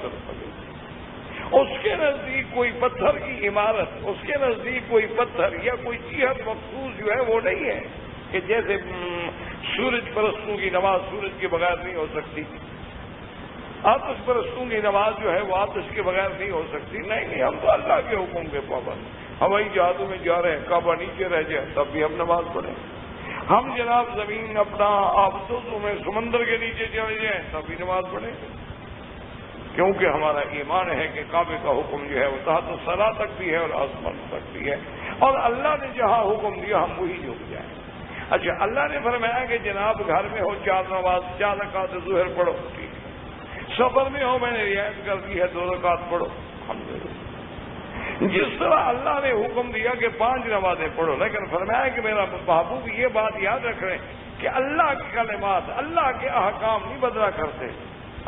اس کے نزدیک کوئی پتھر کی عمارت، اس کے نزدیک کوئی پتھر یا کوئی جہت مخصوص جو ہے وہ نہیں ہے کہ جیسے سورج پرستوں کی نماز سورج کے بغیر نہیں ہو سکتی، آتش پرستوں کی نماز جو ہے وہ آتش کے بغیر نہیں ہو سکتی. نہیں، ہم تو اللہ کے حکم کے پابند. ہوائی جہازوں میں جا رہے ہیں، کعبہ نیچے رہ جائے تب بھی ہم نماز پڑھیں. ہم جناب زمین اپنا آبدوزوں میں سمندر کے نیچے چلے جائیں تب بھی نماز پڑھیں، کیونکہ ہمارا ایمان ہے کہ کعبے کا حکم جو ہے وہ تحت الثری تک بھی ہے اور آسمان تک بھی ہے، اور اللہ نے جہاں حکم دیا ہم وہی جھک جائیں. اچھا، اللہ نے فرمایا کہ جناب گھر میں ہو 4 نماز 4 رکعت ظہر پڑھو، ٹھیک ہے. سفر میں ہو میں نے رعایت کر دی ہے 2 رکعت پڑھو، الحمدللہ. جس طرح اللہ نے حکم دیا کہ 5 نمازیں پڑھو، لیکن فرمایا کہ میرا محبوب یہ بات یاد رکھ رہے ہیں کہ اللہ کے کلمات، اللہ کے احکام نہیں بدلا کرتے.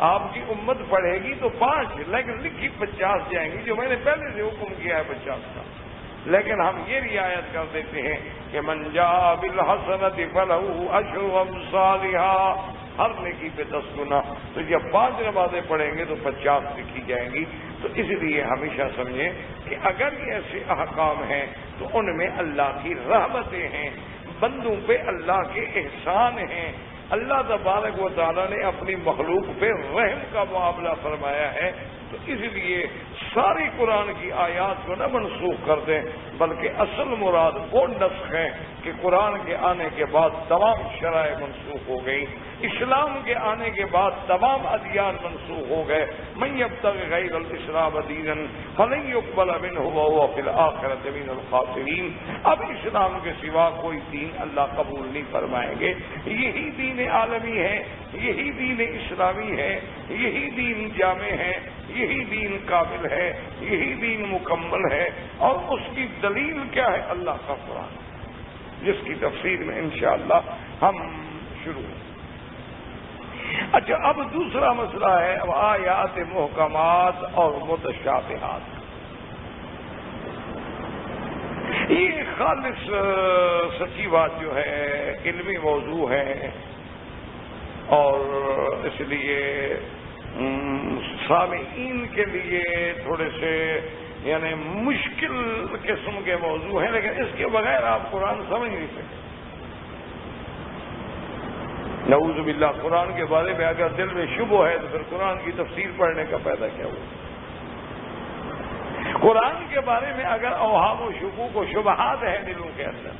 آپ کی امت پڑھے گی تو 5، لیکن لکھی 50 جائیں گی جو میں نے پہلے سے حکم کیا ہے 50 کا. لیکن ہم یہ رعایت کر دیتے ہیں کہ من جاء بالحسنۃ فلہ عشر امثالھا، ہر نیکی پہ 10 گنا. تو جب 5 نمازیں پڑھیں گے تو 50 لکھی جائیں گی. تو اس لیے ہمیشہ سمجھیں کہ اگر یہ ایسے احکام ہیں تو ان میں اللہ کی رحمتیں ہیں، بندوں پہ اللہ کے احسان ہیں. اللہ تبارک و تعالیٰ نے اپنی مخلوق پہ رحم کا معاملہ فرمایا ہے. تو اس لیے ساری قرآن کی آیات کو نہ منسوخ کر دیں، بلکہ اصل مراد وہ نسخ ہے کہ قرآن کے آنے کے بعد تمام شرائع منسوخ ہو گئی، اسلام کے آنے کے بعد تمام ادیان منسوخ ہو گئے. من یبتغی غیر الاسلام دینا فلن یقبل منہ وہو فی الآخرۃ من الخاسرین. اب اسلام کے سوا کوئی دین اللہ قبول نہیں فرمائیں گے. یہی دین عالمی ہے، یہی دین اسلامی ہے، یہی دین جامع ہے، یہی دین کامل ہے، یہی دین مکمل ہے. اور اس کی دلیل کیا ہے؟ اللہ کا قرآن، جس کی تفسیر میں انشاءاللہ ہم شروع ہیں. اچھا، اب دوسرا مسئلہ ہے آیات محکمات اور متشابہات. یہ خالص سچی بات جو ہے علمی موضوع ہے، اور اس لیے سامعین کے لیے تھوڑے سے یعنی مشکل قسم کے موضوع ہیں، لیکن اس کے بغیر آپ قرآن سمجھ نہیں سکتے. نعوذ باللہ، قرآن کے بارے میں اگر دل میں شبہ ہے تو پھر قرآن کی تفسیر پڑھنے کا فائدہ کیا ہوا؟ قرآن کے بارے میں اگر اوہام و شکوک و شبہات ہیں دلوں کے اندر،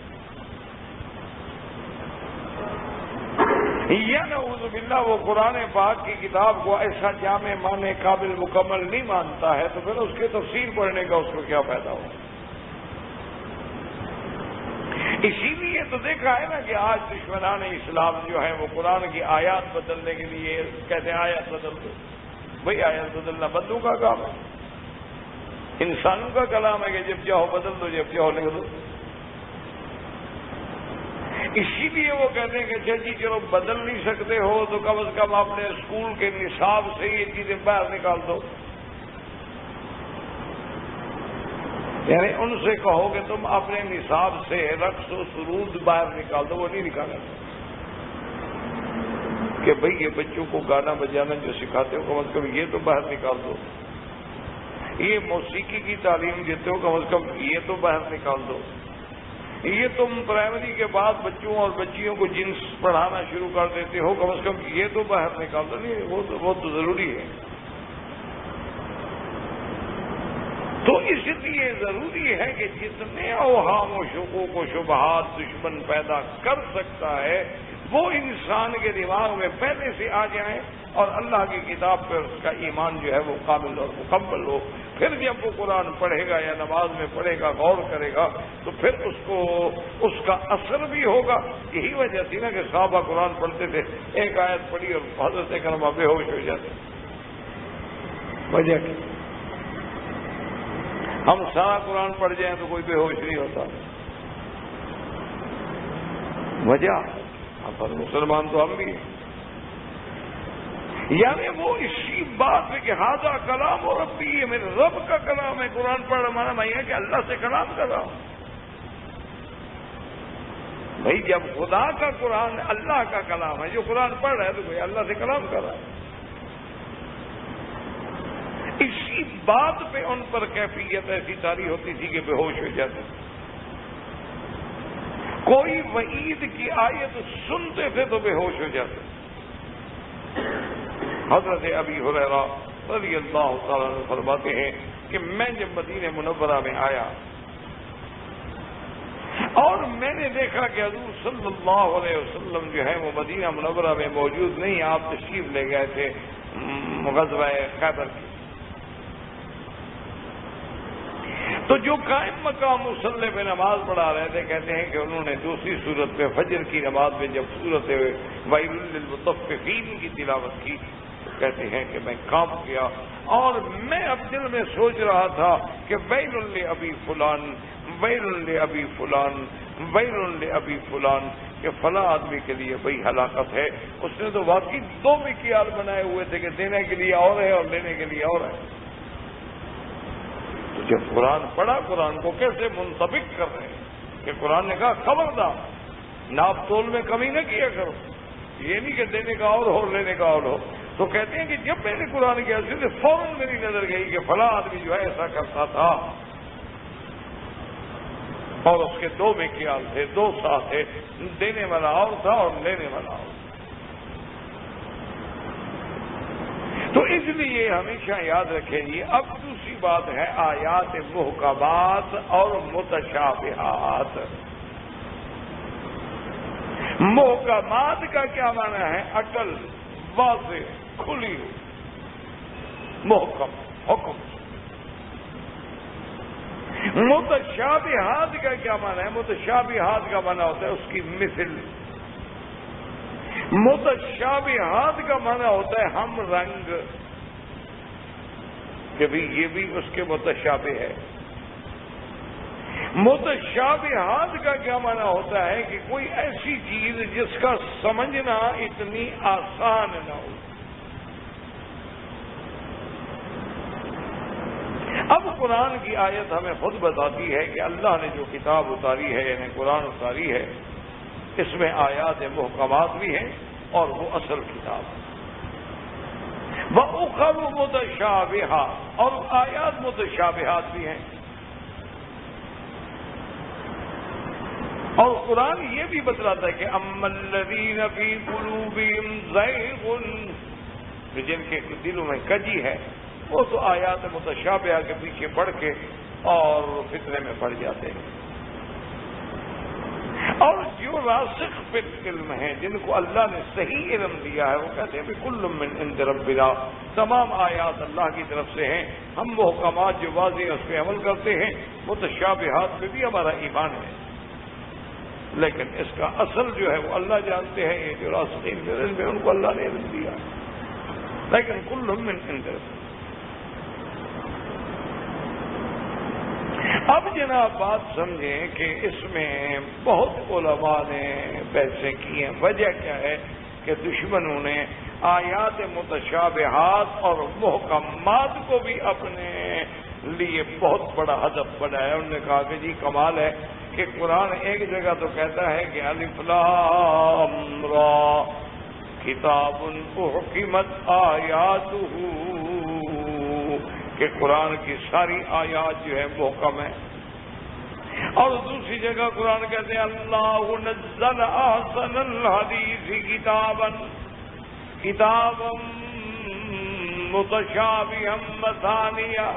یا نعوذ باللہ وہ قرآن پاک کی کتاب کو ایسا جامع معنی قابل مکمل نہیں مانتا ہے، تو پھر اس کے تفسیر پڑھنے کا اس کو کیا فائدہ ہو؟ اسی لیے تو دیکھا ہے نا کہ آج دشمنان اسلام جو ہیں وہ قرآن کی آیات بدلنے کے لیے کہتے ہیں آیات بدل دو. بھئی آیات بدلنا بندوں کا کام ہے، انسانوں کا کلام ہے کہ جب چاہو بدل دو، جب چاہو لکھ دو. اسی لیے وہ کہتے ہیں کہ جی چلو بدل نہیں سکتے ہو تو کم از کم اپنے اسکول کے نصاب سے یہ چیزیں باہر نکال دو. یعنی ان سے کہو کہ تم اپنے نصاب سے رقص و سرود باہر نکال دو، وہ نہیں نکالا کہ بھئی یہ بچوں کو گانا بجانا جو سکھاتے ہو کم از کم یہ تو باہر نکال دو، یہ موسیقی کی تعلیم دیتے ہو کم از کم یہ تو باہر نکال دو، یہ تم پرائمری کے بعد بچوں اور بچیوں کو جنس پڑھانا شروع کر دیتے ہو کم از کم یہ تو باہر نکال دو۔ نہیں، وہ تو ضروری ہے۔ تو اس لیے ضروری ہے کہ جتنے اوہام و شکوک و شبہات دشمن پیدا کر سکتا ہے وہ انسان کے دماغ میں پہلے سے آ جائیں اور اللہ کی کتاب پر اس کا ایمان جو ہے وہ کامل اور مکمل ہو۔ پھر جب وہ قرآن پڑھے گا یا نماز میں پڑھے گا، غور کرے گا، تو پھر اس کو اس کا اثر بھی ہوگا۔ یہی وجہ تھی نا کہ صحابہ قرآن پڑھتے تھے، ایک آیت پڑھی اور حضرت کرما بے ہوش ہو جاتے۔ وجہ کی ہم سارا قرآن پڑھ جائیں تو کوئی بے ہوش نہیں ہوتا۔ وجہ پر مسلمان تو ہم بھی ہیں، یعنی وہ اسی بات میں کہ ہذا کلام اور ربی، یہ میرے رب کا کلام ہے۔ قرآن پڑھ ہمارا میں ہے کہ اللہ سے کلام کر رہا ہوں۔ بھائی جب خدا کا قرآن اللہ کا کلام ہے، جو قرآن پڑھ رہا ہے تو کوئی اللہ سے کلام کر رہا ہے۔ اسی بات پہ ان پر کیفیت ایسی طاری ہوتی تھی کہ بے ہوش ہو جاتے تھے۔ کوئی وعید کی آیت سنتے تھے تو بے ہوش ہو جاتے۔ حضرت ابی ہریرہ رضی اللہ تعالیٰ عنہ فرماتے ہیں کہ میں جب مدینہ منورہ میں آیا اور میں نے دیکھا کہ حضور صلی اللہ علیہ وسلم جو ہے وہ مدینہ منورہ میں موجود نہیں، آپ تشریف لے گئے تھے غزوہ خیبر کی۔ تو جو قائم مقام مصلی پہ نماز پڑھا رہے تھے، کہتے ہیں کہ انہوں نے دوسری صورت پہ فجر کی نماز میں جب صورت ویل للمطففین کی تلاوت کی، کہتے ہیں کہ میں کانپ گیا اور میں اب دل میں سوچ رہا تھا کہ ویل لابی فلان، ویل لابی فلان، ویل لابی فلان، کہ فلاں آدمی کے لیے بڑی ہلاکت ہے۔ اس نے تو واقعی دو مکیال بنائے ہوئے تھے کہ دینے کے لیے اور ہے اور لینے کے لیے اور ہے۔ تو جب قرآن پڑھا، قرآن کو کیسے منطبق کر رہے ہیں کہ قرآن نے کہا خبردار ناپ تول میں کمی نہ کیا کرو، یہ نہیں کہ دینے کا اور ہو لینے کا اور ہو۔ تو کہتے ہیں کہ جب میں نے قرآن کی حضرت سے فوراً میری نظر گئی کہ فلاں آدمی جو ہے ایسا کرتا تھا اور اس کے دو مکیال تھے، دو سا تھے، دینے والا اور تھا اور لینے والا اور۔ تو اس لیے ہمیشہ یاد رکھیں گے۔ اب دوسری بات ہے آیات محکمات اور متشابہات۔ محکمات کا کیا معنی ہے؟ عقل، واضح، کھلی ہوئی، محکم حکم۔ متشابہات کا کیا معنی ہے؟ متشابہات کا معنی ہوتا ہے اس کی مثل۔ متشابہات کا معنی ہوتا ہے ہم رنگ، کہ بھی یہ بھی اس کے متشابہ ہے۔ متشابہات کا کیا معنی ہوتا ہے کہ کوئی ایسی چیز جس کا سمجھنا اتنی آسان نہ ہو۔ اب قرآن کی آیت ہمیں خود بتاتی ہے کہ اللہ نے جو کتاب اتاری ہے، یعنی قرآن اتاری ہے، اس میں آیات محکمات بھی ہیں اور وہ اصل کتاب ہے۔ وَأُخَرُ مُتَشَابِهَاتٌ، اور آیات متشابہات بھی ہیں۔ اور قرآن یہ بھی بتلاتا ہے کہ أَمَّا الَّذِينَ فِي قُلُوبِهِمْ زَيْغٌ، جن کے دلوں میں کجی ہے وہ تو آیات متشابہہ کے پیچھے پڑھ کے اور فتنے میں پڑ جاتے ہیں۔ اور جو راسخ فی العلم ہیں، جن کو اللہ نے صحیح علم دیا ہے، وہ کہتے ہیں بِكُلٌّ مِّنْ عِندِ رَبِّنَا، تمام آیات اللہ کی طرف سے ہیں، ہم محکمات جو واضح ہیں اس پہ عمل کرتے ہیں، متشابہات پہ بھی ہمارا ایمان ہے، لیکن اس کا اصل جو ہے وہ اللہ جانتے ہیں۔ یہ جو راسخین فی العلم ہے ان کو اللہ نے علم دیا، لیکن كُلٌّ مِّنْ عِندِ رَبِّنَا۔ اب جناب بات سمجھیں کہ اس میں بہت علماء نے بحثیں کی ہیں۔ وجہ کیا ہے کہ دشمنوں نے آیات متشابہات اور محکمات کو بھی اپنے لیے بہت بڑا ہدف بنایا. انہوں نے کہا کہ جی کمال ہے کہ قرآن ایک جگہ تو کہتا ہے کہ الف لام را کتاب احکمت آیاتہ، کہ قرآن کی ساری آیات جو ہے محکم ہے. اور دوسری جگہ قرآن کہتے ہیں اللہ نزل احسن الحدیث کتابا متشابہا مثانیہ،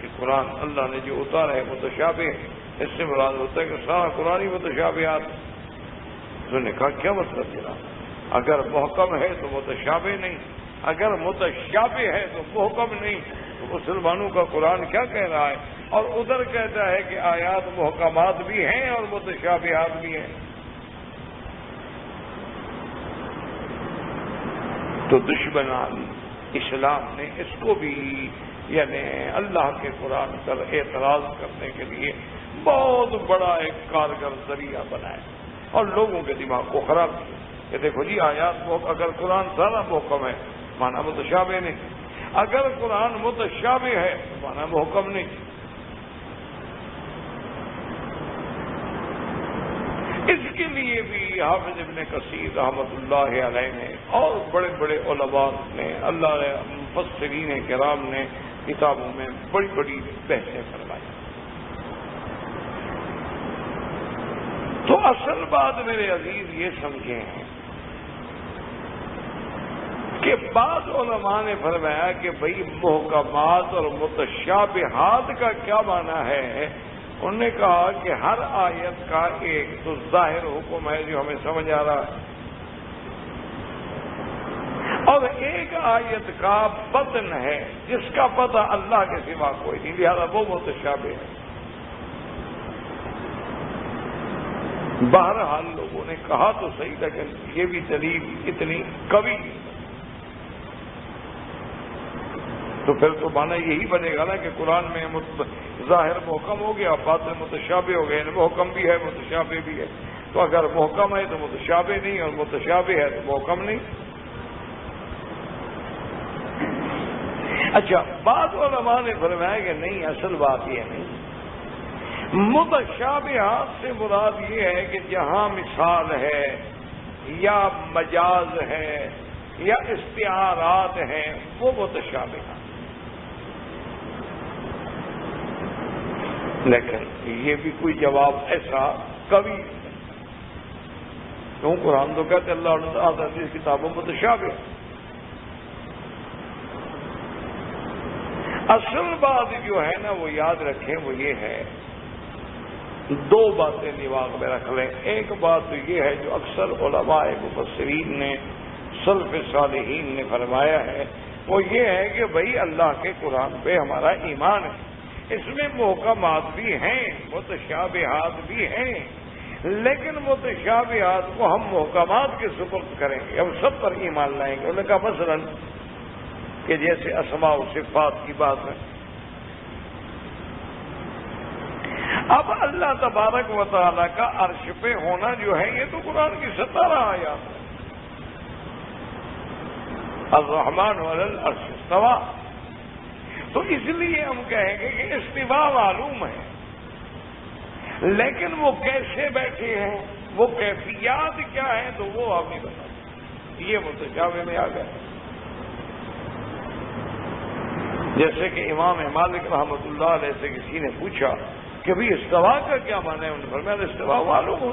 کہ قرآن اللہ نے جو اتارا ہے متشابہ، اس سے مراد ہوتا ہے کہ سارا قرآن ہی متشابہات. انہوں نے کہا کیا مطلب تیرا؟ اگر محکم ہے تو متشابہ نہیں، اگر متشابہ ہے تو محکم نہیں. تو مسلمانوں کا قرآن کیا کہہ رہا ہے؟ اور ادھر کہتا ہے کہ آیات محکمات بھی ہیں اور متشابہات بھی ہیں. تو دشمنان اسلام نے اس کو بھی یعنی اللہ کے قرآن پر اعتراض کرنے کے لیے بہت بڑا ایک کارگر ذریعہ بنایا اور لوگوں کے دماغ کو خراب کیا کہ دیکھو جی آیات اگر قرآن سارا محکم ہے مانا متشابہ نہیں، اگر قرآن متشابہ ہے تو مانا محکم نہیں. اس کے لیے بھی حافظ ابن کثیر رحمۃ اللہ علیہ نے اور بڑے بڑے علماء نے، اللہ نے مفسرین کرام نے کتابوں میں بڑی بڑی بحثیں فرمائی. تو اصل بات میرے عزیز یہ سمجھیں کہ بعض علماء نے فرمایا کہ بھئی محکمات اور متشابہات کا کیا معنی ہے. انہوں نے کہا کہ ہر آیت کا ایک تو ظاہر حکم ہے جو ہمیں سمجھ آ رہا ہے، اور ایک آیت کا بطن ہے جس کا پتہ اللہ کے سوا کوئی نہیں، لہذا وہ متشابہ ہے. بہرحال لوگوں نے کہا تو صحیح لیکن یہ بھی دلیل اتنی قوی، تو پھر تو مانا یہی بنے گا نا کہ قرآن میں ظاہر محکم ہو گیا، باطن متشابہ ہو گیا، محکم بھی ہے متشابہ بھی ہے. تو اگر محکم ہے تو متشابہ نہیں اور متشابہ ہے تو محکم نہیں. اچھا بعض علماء نے فرمایا کہ نہیں، اصل بات یہ نہیں، متشابہات سے مراد یہ ہے کہ جہاں مثال ہے یا مجاز ہے یا استعارات ہیں وہ متشابہات. لیکن یہ بھی کوئی جواب ایسا قوی نہیں، کیوں قرآن تو کہتے اللہ عزیز کی کتابوں متشابہ. اصل بات جو ہے نا وہ یاد رکھیں، وہ یہ ہے، دو باتیں دماغ میں رکھ لیں. ایک بات تو یہ ہے جو اکثر علماء مفسرین نے سلف صالحین نے فرمایا ہے، وہ یہ ہے کہ بھئی اللہ کے قرآن پہ ہمارا ایمان ہے، اس میں محکمات بھی ہیں متشابہات بھی ہیں، لیکن متشابہات کو ہم محکمات کے سپرد کریں گے، ہم سب پر ایمان لائیں گے. انہوں نے کہا مثلا کہ جیسے اسماء و صفات کی بات ہے، اب اللہ تبارک و تعالیٰ کا عرش پہ ہونا جو ہے یہ تو قرآن کی 17 آیات ہے. الرحمن علی العرش استویٰ، تو اس لیے ہم کہیں گے کہ استواء معلوم ہے، لیکن وہ کیسے بیٹھے ہیں، وہ کیفیات کیا ہیں، تو وہ ہم نہیں بتا. یہ متشابہ میں آ گئے. جیسے کہ امام مالک رحمۃ اللہ علیہ سے کسی نے پوچھا کہ بھئی استواء کا کیا معنی ہے، انہوں نے فرمایا استواء معلوم ہو،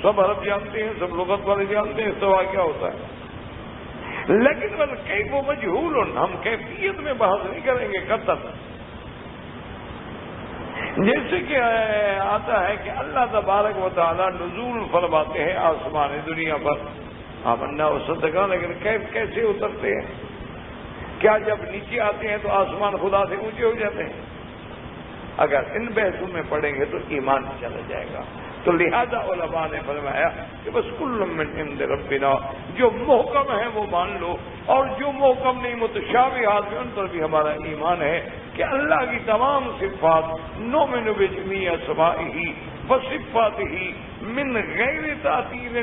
سب عرب جانتے ہیں، سب لغت والے جانتے ہیں استواء کیا ہوتا ہے، لیکن کیف مجہول، ہم کیفیت میں بحث نہیں کریں گے قطعاً. جیسے کہ آتا ہے کہ اللہ تبارک و تعالیٰ نزول فرماتے ہیں آسمان دنیا پر، آمنا و صدقہ، لیکن کیف کیسے اترتے ہیں؟ کیا جب نیچے آتے ہیں تو آسمان خدا سے اونچے ہو جاتے ہیں؟ اگر ان بحثوں میں پڑھیں گے تو ایمان چلا جائے گا. تو لہذا علماء نے فرمایا کہ بس کل من عند ربنا، جو محکم ہے وہ مان لو، اور جو محکم نہیں متشابہات ان پر بھی ہمارا ایمان ہے کہ اللہ کی تمام صفات نؤمن بجمیع اسمائہ وصفاتہ من غیر تعطیل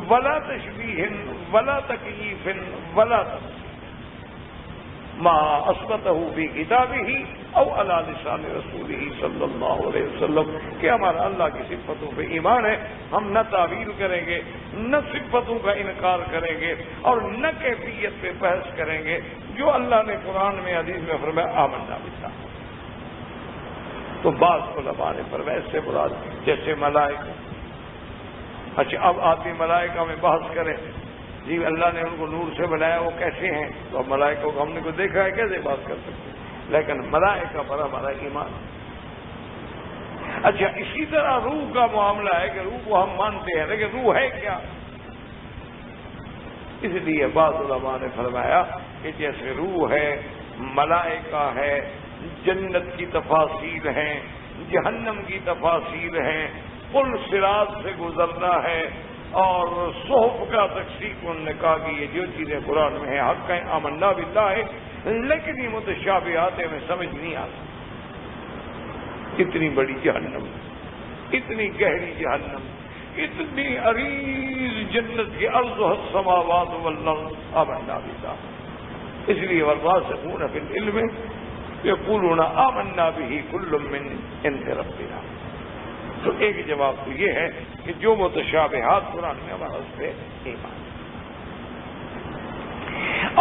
ولا تشبیہ ولا تکییف ولا ما اثبتہ فی کتابہ او علی لسان رسولہ صلی اللہ علیہ وسلم کہ ہمارا اللہ کی صفتوں پہ ایمان ہے، ہم نہ تعویل کریں گے، نہ صفتوں کا انکار کریں گے، اور نہ کیفیت پہ بحث کریں گے۔ جو اللہ نے قرآن میں حدیث میں فرمایا آمنا باللہ۔ تو بعض علماء نے فرمایا اس سے مراد جیسے ملائکہ۔ اچھا اب آدمی ملائکہ میں بحث کرے، جی اللہ نے ان کو نور سے بنایا، وہ کیسے ہیں؟ تو اب ملائکہ کو ہم نے کو دیکھا ہے، کیسے بات کر سکتے ہیں؟ لیکن ملائکہ پر ہمارا ایمان۔ اچھا اسی طرح روح کا معاملہ ہے کہ روح کو ہم مانتے ہیں، لیکن روح ہے کیا؟ اس لیے بعض علماء نے فرمایا کہ جیسے روح ہے، ملائکہ ہے، جنت کی تفاصیل ہیں، جہنم کی تفاصیل ہیں، پل صراط سے گزرنا ہے، اور صحف کا تقسیم انہوں نے کہا کہ یہ جو چیزیں قرآن میں ہیں حق ہیں، آمنا باللہ ہے، لیکن یہ متشابہات ہمیں سمجھ نہیں آتا۔ اتنی بڑی جہنم، اتنی گہری جہنم، اتنی عریض جنت کی عرض السماوات والارض، آمنا باللہ۔ اس لیے والراسخون فی العلم یقولون آمنا بہ کل من عند ربنا۔ تو ایک جواب تو یہ ہے کہ جو متشابہات قرآن میں ہمارا اس پہ ایمان۔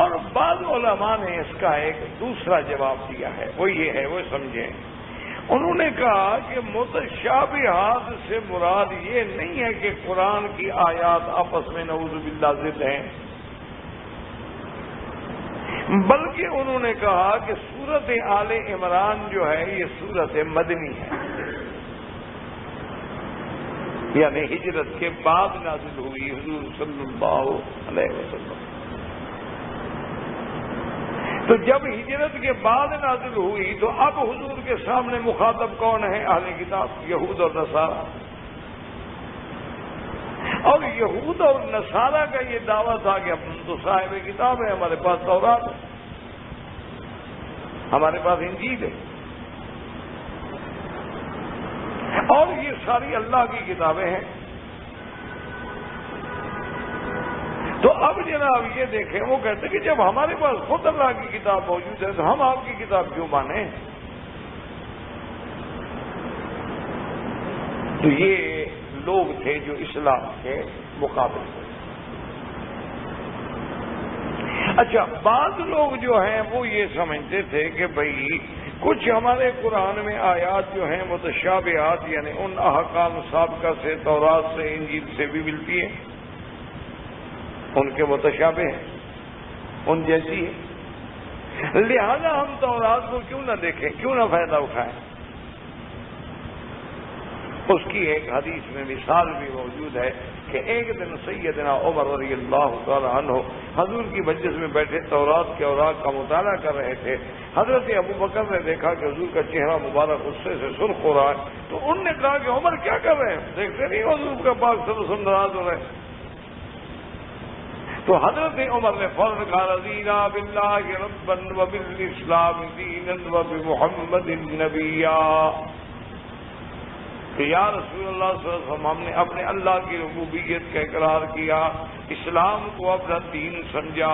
اور بعض علماء نے اس کا ایک دوسرا جواب دیا ہے، وہ یہ ہے، وہ سمجھیں، انہوں نے کہا کہ متشابہات سے مراد یہ نہیں ہے کہ قرآن کی آیات آپس میں نعوذ باللہ ضد ہیں، بلکہ انہوں نے کہا کہ سورت آل عمران جو ہے یہ سورت مدنی ہے، یعنی ہجرت کے بعد نازل ہوئی حضور صلی اللہ علیہ وسلم۔ تو جب ہجرت کے بعد نازل ہوئی تو اب حضور کے سامنے مخاطب کون ہے؟ اہل کتاب، یہود اور نصارہ۔ اور یہود اور نصارہ کا یہ دعویٰ تھا کہ ہم تو صاحب کتاب ہے، ہمارے پاس تورات ہے، ہمارے پاس انجیل ہے، اور یہ ساری اللہ کی کتابیں ہیں۔ تو اب جناب یہ دیکھیں، وہ کہتے کہ جب ہمارے پاس خود اللہ کی کتاب موجود ہے تو ہم آپ کی کتاب کیوں مانیں؟ تو یہ لوگ تھے جو اسلام کے مقابل تھے۔ اچھا بعض لوگ جو ہیں وہ یہ سمجھتے تھے کہ بھئی کچھ ہمارے قرآن میں آیات جو ہیں متشابہات، یعنی ان احکام سابقہ سے، تورات سے، انجیل سے بھی ملتی ہیں، ان کے متشابہ ہیں، ان جیسی ہے، لہذا ہم تورات کو کیوں نہ دیکھیں، کیوں نہ فائدہ اٹھائیں۔ اس کی ایک حدیث میں مثال بھی موجود ہے کہ ایک دن سیدنا عمر رضی اللہ تعالی عنہ حضور کی مجلس میں بیٹھے تورات کے اوراق کا مطالعہ کر رہے تھے۔ حضرت ابو بکر نے دیکھا کہ حضور کا چہرہ مبارک غصے سے سرخ ہو رہا ہے، تو انہوں نے کہا کہ عمر کیا کر رہے ہیں؟ دیکھتے نہیں حضور کا پاک صلی اللہ علیہ وسلم ناراض ہو رہے ہیں؟ تو حضرت عمر نے فوراً کہا رضینا باللہ ربا وبالاسلام دینا وبمحمد نبیا، کہ یا رسول اللہ صلی اللہ علیہ وسلم ہم نے اپنے اللہ کی ربوبیت کا اقرار کیا، اسلام کو اپنا دین سمجھا،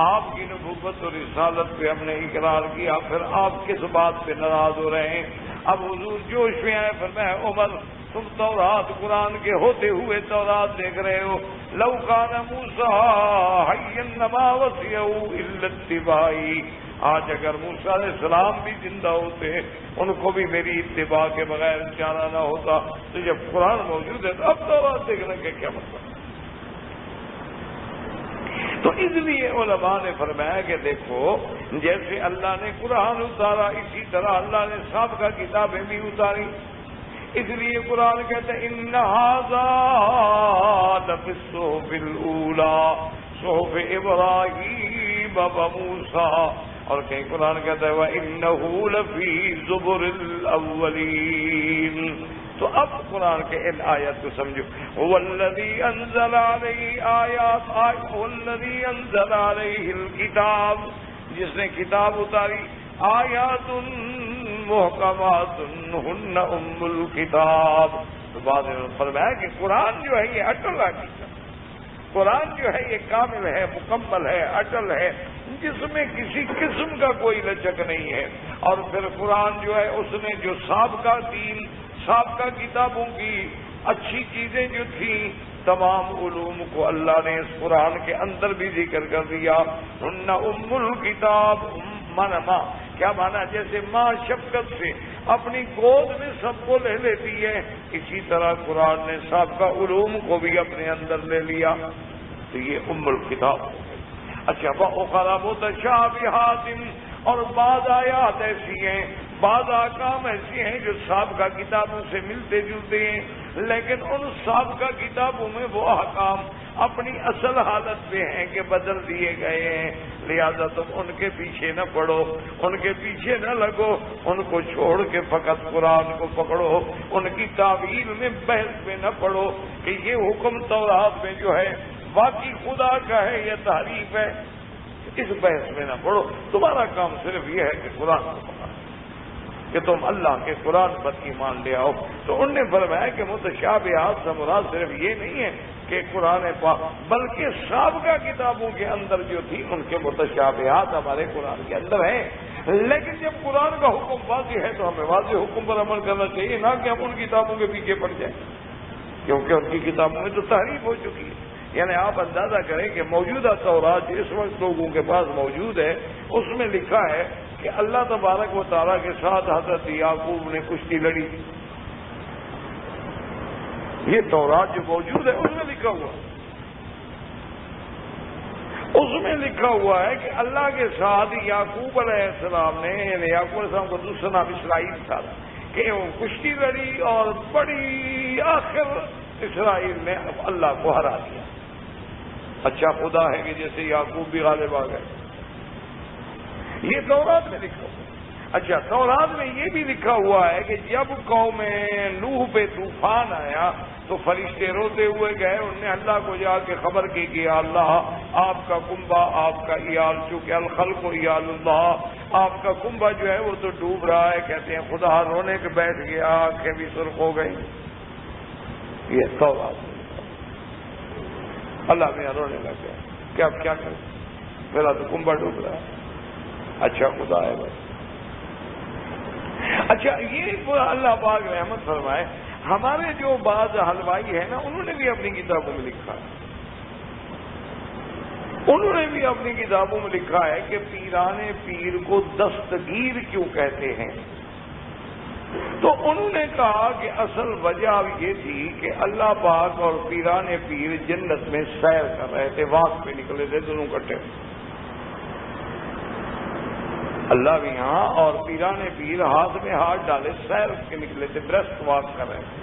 آپ کی نبوت اور رسالت پہ ہم نے اقرار کیا، پھر آپ کس بات پہ ناراض ہو رہے ہیں؟ اب حضور جوش میں آئے، فرمایا عمر تم تورات قرآن کے ہوتے ہوئے تورات دیکھ رہے ہو، لو کان موسیٰ حیا ما وسعہ الا اتباعی، آج اگر موسیٰ علیہ السلام بھی زندہ ہوتے ان کو بھی میری اتباع کے بغیر چارہ نہ ہوتا، تو جب قرآن موجود ہے تو اب تورات دیکھنے کا کیا مطلب؟ تو اس لیے علماء نے فرمایا کہ دیکھو جیسے اللہ نے قرآن اتارا اسی طرح اللہ نے سابقہ کتابیں بھی اتاری، اس لیے قرآن کہتے ہیں ان ھذا لفی الصحف الاولی صحف ابراہیم وموسیٰ، اور کہیں قرآن کہتا ہے وَإِنَّهُ لَفِي زُبُرِ الْأَوَّلِينَ۔ تو اب قرآن کے ان آیات کو سمجھو، وَالَّذِي أَنزَلَ عَلَيْهِ آیات، وَالَّذِي أَنزَلَ عَلَيْهِ الْكِتَابَ، جس نے کتاب اتاری، آیات محکمات ہن ام الکتاب۔ تو بعد میں فرمایا کہ قرآن جو ہے یہ اٹل حقیقت، قرآن جو ہے یہ کامل ہے، مکمل ہے، اٹل ہے، جس میں کسی قسم کا کوئی لچک نہیں ہے. اور پھر قرآن جو ہے اس نے جو سابقہ دین سابقہ کتابوں کی اچھی چیزیں جو تھیں تمام علوم کو اللہ نے اس قرآن کے اندر بھی ذکر کر دیا. ہن ام الکتاب مانا کیا مانا؟ جیسے ماں شفقت سے اپنی گود میں سب کو لے لیتی ہے، اسی طرح قرآن نے سابقہ علوم کو بھی اپنے اندر لے لیا. تو یہ ام الکتاب. اچھا وَأُخَرَ مُتَشَابِهَاتٍ، اور بعض آیات ایسی ہیں، بعض احکام ایسی ہیں جو سابقہ کتابوں سے ملتے جلتے ہیں، لیکن ان سابقہ کتابوں میں وہ احکام اپنی اصل حالت پہ ہیں کہ بدل دیے گئے ہیں. لہذا تم ان کے پیچھے نہ پڑو، ان کے پیچھے نہ لگو، ان کو چھوڑ کے فقط قرآن کو پکڑو. ان کی تعویل میں بحث میں نہ پڑو کہ یہ حکم تورات میں جو ہے باقی خدا کا ہے یا تحریف ہے، اس بحث میں نہ پڑو. تمہارا کام صرف یہ ہے کہ قرآن کو پکڑو، کہ تم اللہ کے قرآن پر ایمان لے آؤ. تو انہوں نے فرمایا کہ متشابہات سے مراد صرف یہ نہیں ہے کہ قرآن پاک، بلکہ سابقہ کتابوں کے اندر جو تھی ان کے متشابہات ہمارے قرآن کے اندر ہیں. لیکن جب قرآن کا حکم واضح ہے تو ہمیں واضح حکم پر عمل کرنا چاہیے، نہ کہ ہم ان کتابوں کے پیچھے پڑ جائیں، کیونکہ ان کی کتابوں میں تو تحریف ہو چکی ہے. یعنی آپ اندازہ کریں کہ موجودہ تورات اس وقت لوگوں کے پاس موجود ہے، اس میں لکھا ہے کہ اللہ تبارک و تعالیٰ کے ساتھ حضرت یعقوب نے کشتی لڑی. یہ تورات جو موجود ہے اس میں لکھا ہوا، اس میں لکھا ہوا ہے کہ اللہ کے ساتھ یعقوب علیہ السلام نے، یعنی یعقوب علیہ السلام کو دوسرا نام اسرائیل تھا، کہ وہ کشتی لڑی اور بڑی آخر اسرائیل نے اللہ کو ہرا دیا. اچھا خدا ہے کہ جیسے یعقوب بھی غالب آ گئے، یہ تورات میں لکھا ہوا. اچھا تورات میں یہ بھی لکھا ہوا ہے کہ جب قوم نوح پہ طوفان آیا تو فرشتے روتے ہوئے گئے، انہوں نے اللہ کو جا کے خبر کی کہ اللہ آپ کا کنبہ، آپ کا ایال، چونکہ الخلق ایال اللہ، آپ کا کنبہ جو ہے وہ تو ڈوب رہا ہے. کہتے ہیں خدا رونے کے بیٹھ گیا، آنکھیں بھی سرخ ہو گئی. یہ تورات اللہ میں رونے لگ گیا کہ اب کیا کریں، میرا تو کنبہ ڈوب رہا ہے. اچھا خدا ہے بس. اچھا یہ اللہ پاک رحمت فرمائے، ہمارے جو بعض حلوائی ہیں نا، انہوں نے بھی اپنی کتابوں میں لکھا ہے، انہوں نے بھی اپنی کتابوں میں لکھا ہے کہ پیران پیر کو دستگیر کیوں کہتے ہیں. تو انہوں نے کہا کہ اصل وجہ یہ تھی کہ اللہ پاک اور پیران پیر جنت میں سیر کر رہے تھے، واک پہ نکلے تھے دونوں کٹھے، اللہ بھی یہاں اور پیران پیر ہاتھ میں ہاتھ ڈالے سیر کے نکلے تھے، برسٹ واک کر رہے تھے.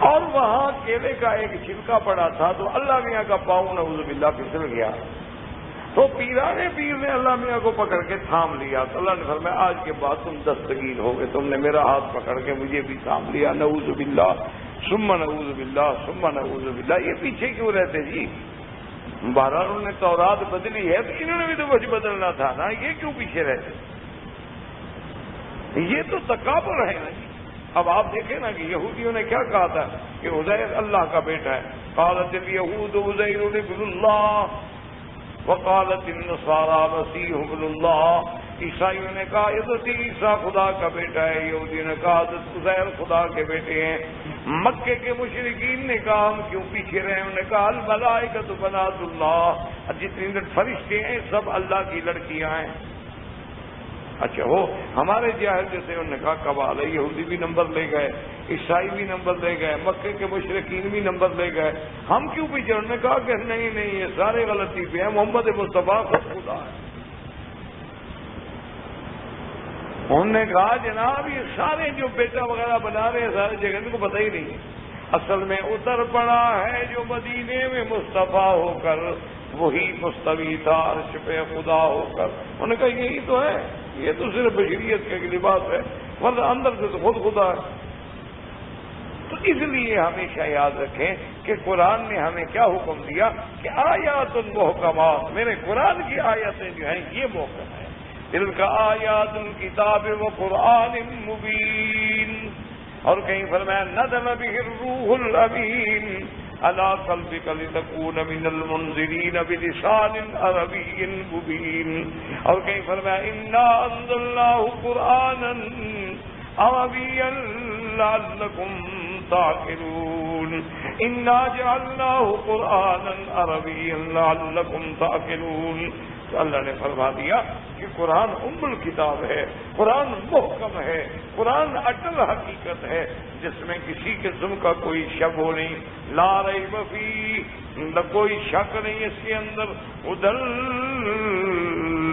اور وہاں کیلے کا ایک چھلکا پڑا تھا تو اللہ میاں کا پاؤں نعوذ باللہ پھسل گیا. تو پیران پیر نے اللہ میاں کو پکڑ کے تھام لیا. تو اللہ نے فرمایا آج کے بعد تم دستگیر ہو گئے، تم نے میرا ہاتھ پکڑ کے مجھے بھی تھام لیا. نعوذ باللہ ثم نعوذ باللہ ثم نعوذ باللہ. یہ پیچھے کیوں رہتے جی؟ بہرحال انہوں نے تورات بدلی ہے تو انہوں نے بھی تو کچھ بدلنا تھا نا، یہ کیوں پیچھے رہتے؟ یہ تو تکابر ہے نا جی. اب آپ دیکھیں نا کہ یہودیوں نے کیا کہا تھا کہ عزیر اللہ کا بیٹا ہے. قالت الیہود عزیر ابن اللہ وقالت النصارى مسیح ابن اللہ. عیسائیوں نے کہا حضرت عیسیٰ خدا کا بیٹا ہے، یہودیوں نے کہا حضرت عزیر خدا کے بیٹے ہیں. مکے کے مشرکین نے کہا ہم کیوں پیچھے رہے؟ انہوں نے کہا الملائکۃ بنات اللہ، جتنے فرشتے ہیں سب اللہ کی لڑکیاں ہیں. اچھا وہ ہمارے جاہل جیسے انہوں نے کہا کمال ہے، یہودی بھی نمبر لے گئے، عیسائی بھی نمبر لے گئے، مکے کے مشرکین بھی نمبر لے گئے، ہم کیوں پیچھے؟ انہوں نے کہا کہ نہیں یہ سارے غلطی پہ ہیں، محمد مصطفیٰ خود خدا ہے. انہوں نے کہا جناب یہ سارے جو بیٹا وغیرہ بنا رہے ہیں سارے جگہ ان کو پتہ ہی نہیں ہے، اصل میں اتر پڑا ہے جو مدینے میں مصطفیٰ ہو کر وہی مستوی تھا عرش پہ خدا ہو کر. انہوں نے کہا یہی تو ہے، یہ تو صرف بشریت کا لباس ہے، ورنہ اندر سے تو خود خدا ہے. تو اس لیے ہمیشہ یاد رکھیں کہ قرآن نے ہمیں کیا حکم دیا کہ آیات محکمات، میرے قرآن کی آیتیں جو ہیں یہ محکم ہیں. تلک آیات الکتاب و قرآن مبین. اور کہیں فرمایا نزل بہ الروح الامین على قلبك لتكون من المنذرين بلسان عربي مبين. اور کہیں فرمایا انا انزلناه قرانا عربيا لعلكم تعقلون. انا جعلناه قرانا عربيا لعلكم تعقلون. تو اللہ نے فرما دیا کہ قرآن ام الکتاب ہے، قرآن محکم ہے، قرآن اٹل حقیقت ہے جس میں کسی قسم کا کوئی شک ہو نہیں. لا ریب فیہ، نہ کوئی شک نہیں اس کے اندر. ہدی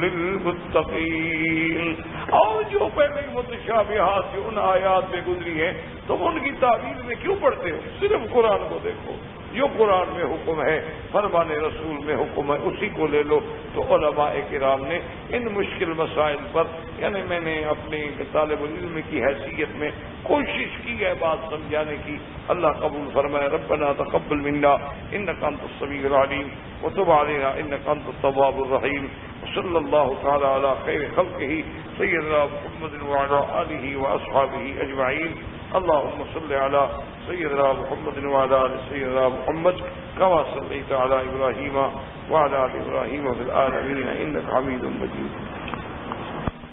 للمتقین. اور جو پہلے متشابہات جو ان آیات میں گزری ہیں تم ان کی تعویل میں کیوں پڑھتے ہو؟ صرف قرآن کو دیکھو. جو قرآن میں حکم ہے، فرمان رسول میں حکم ہے، اسی کو لے لو. تو علماء کرام نے ان مشکل مسائل پر، یعنی میں نے اپنے طالب علم کی حیثیت میں کوشش کی ہے بات سمجھانے کی. اللہ قبول فرمائے. ربنا تقبل منا انك انت السميع العليم وتب علينا انك انت التواب الرحيم. صلى الله تعالى على خير خلقه سيدنا محمد وعلى آله وأصحابه أجمعين. اللهم صل على سيدنا محمد وعلى آل سيدنا محمد كما صليت على إبراهيم وعلى آل إبراهيم في العالمين إنك حميد مجيد.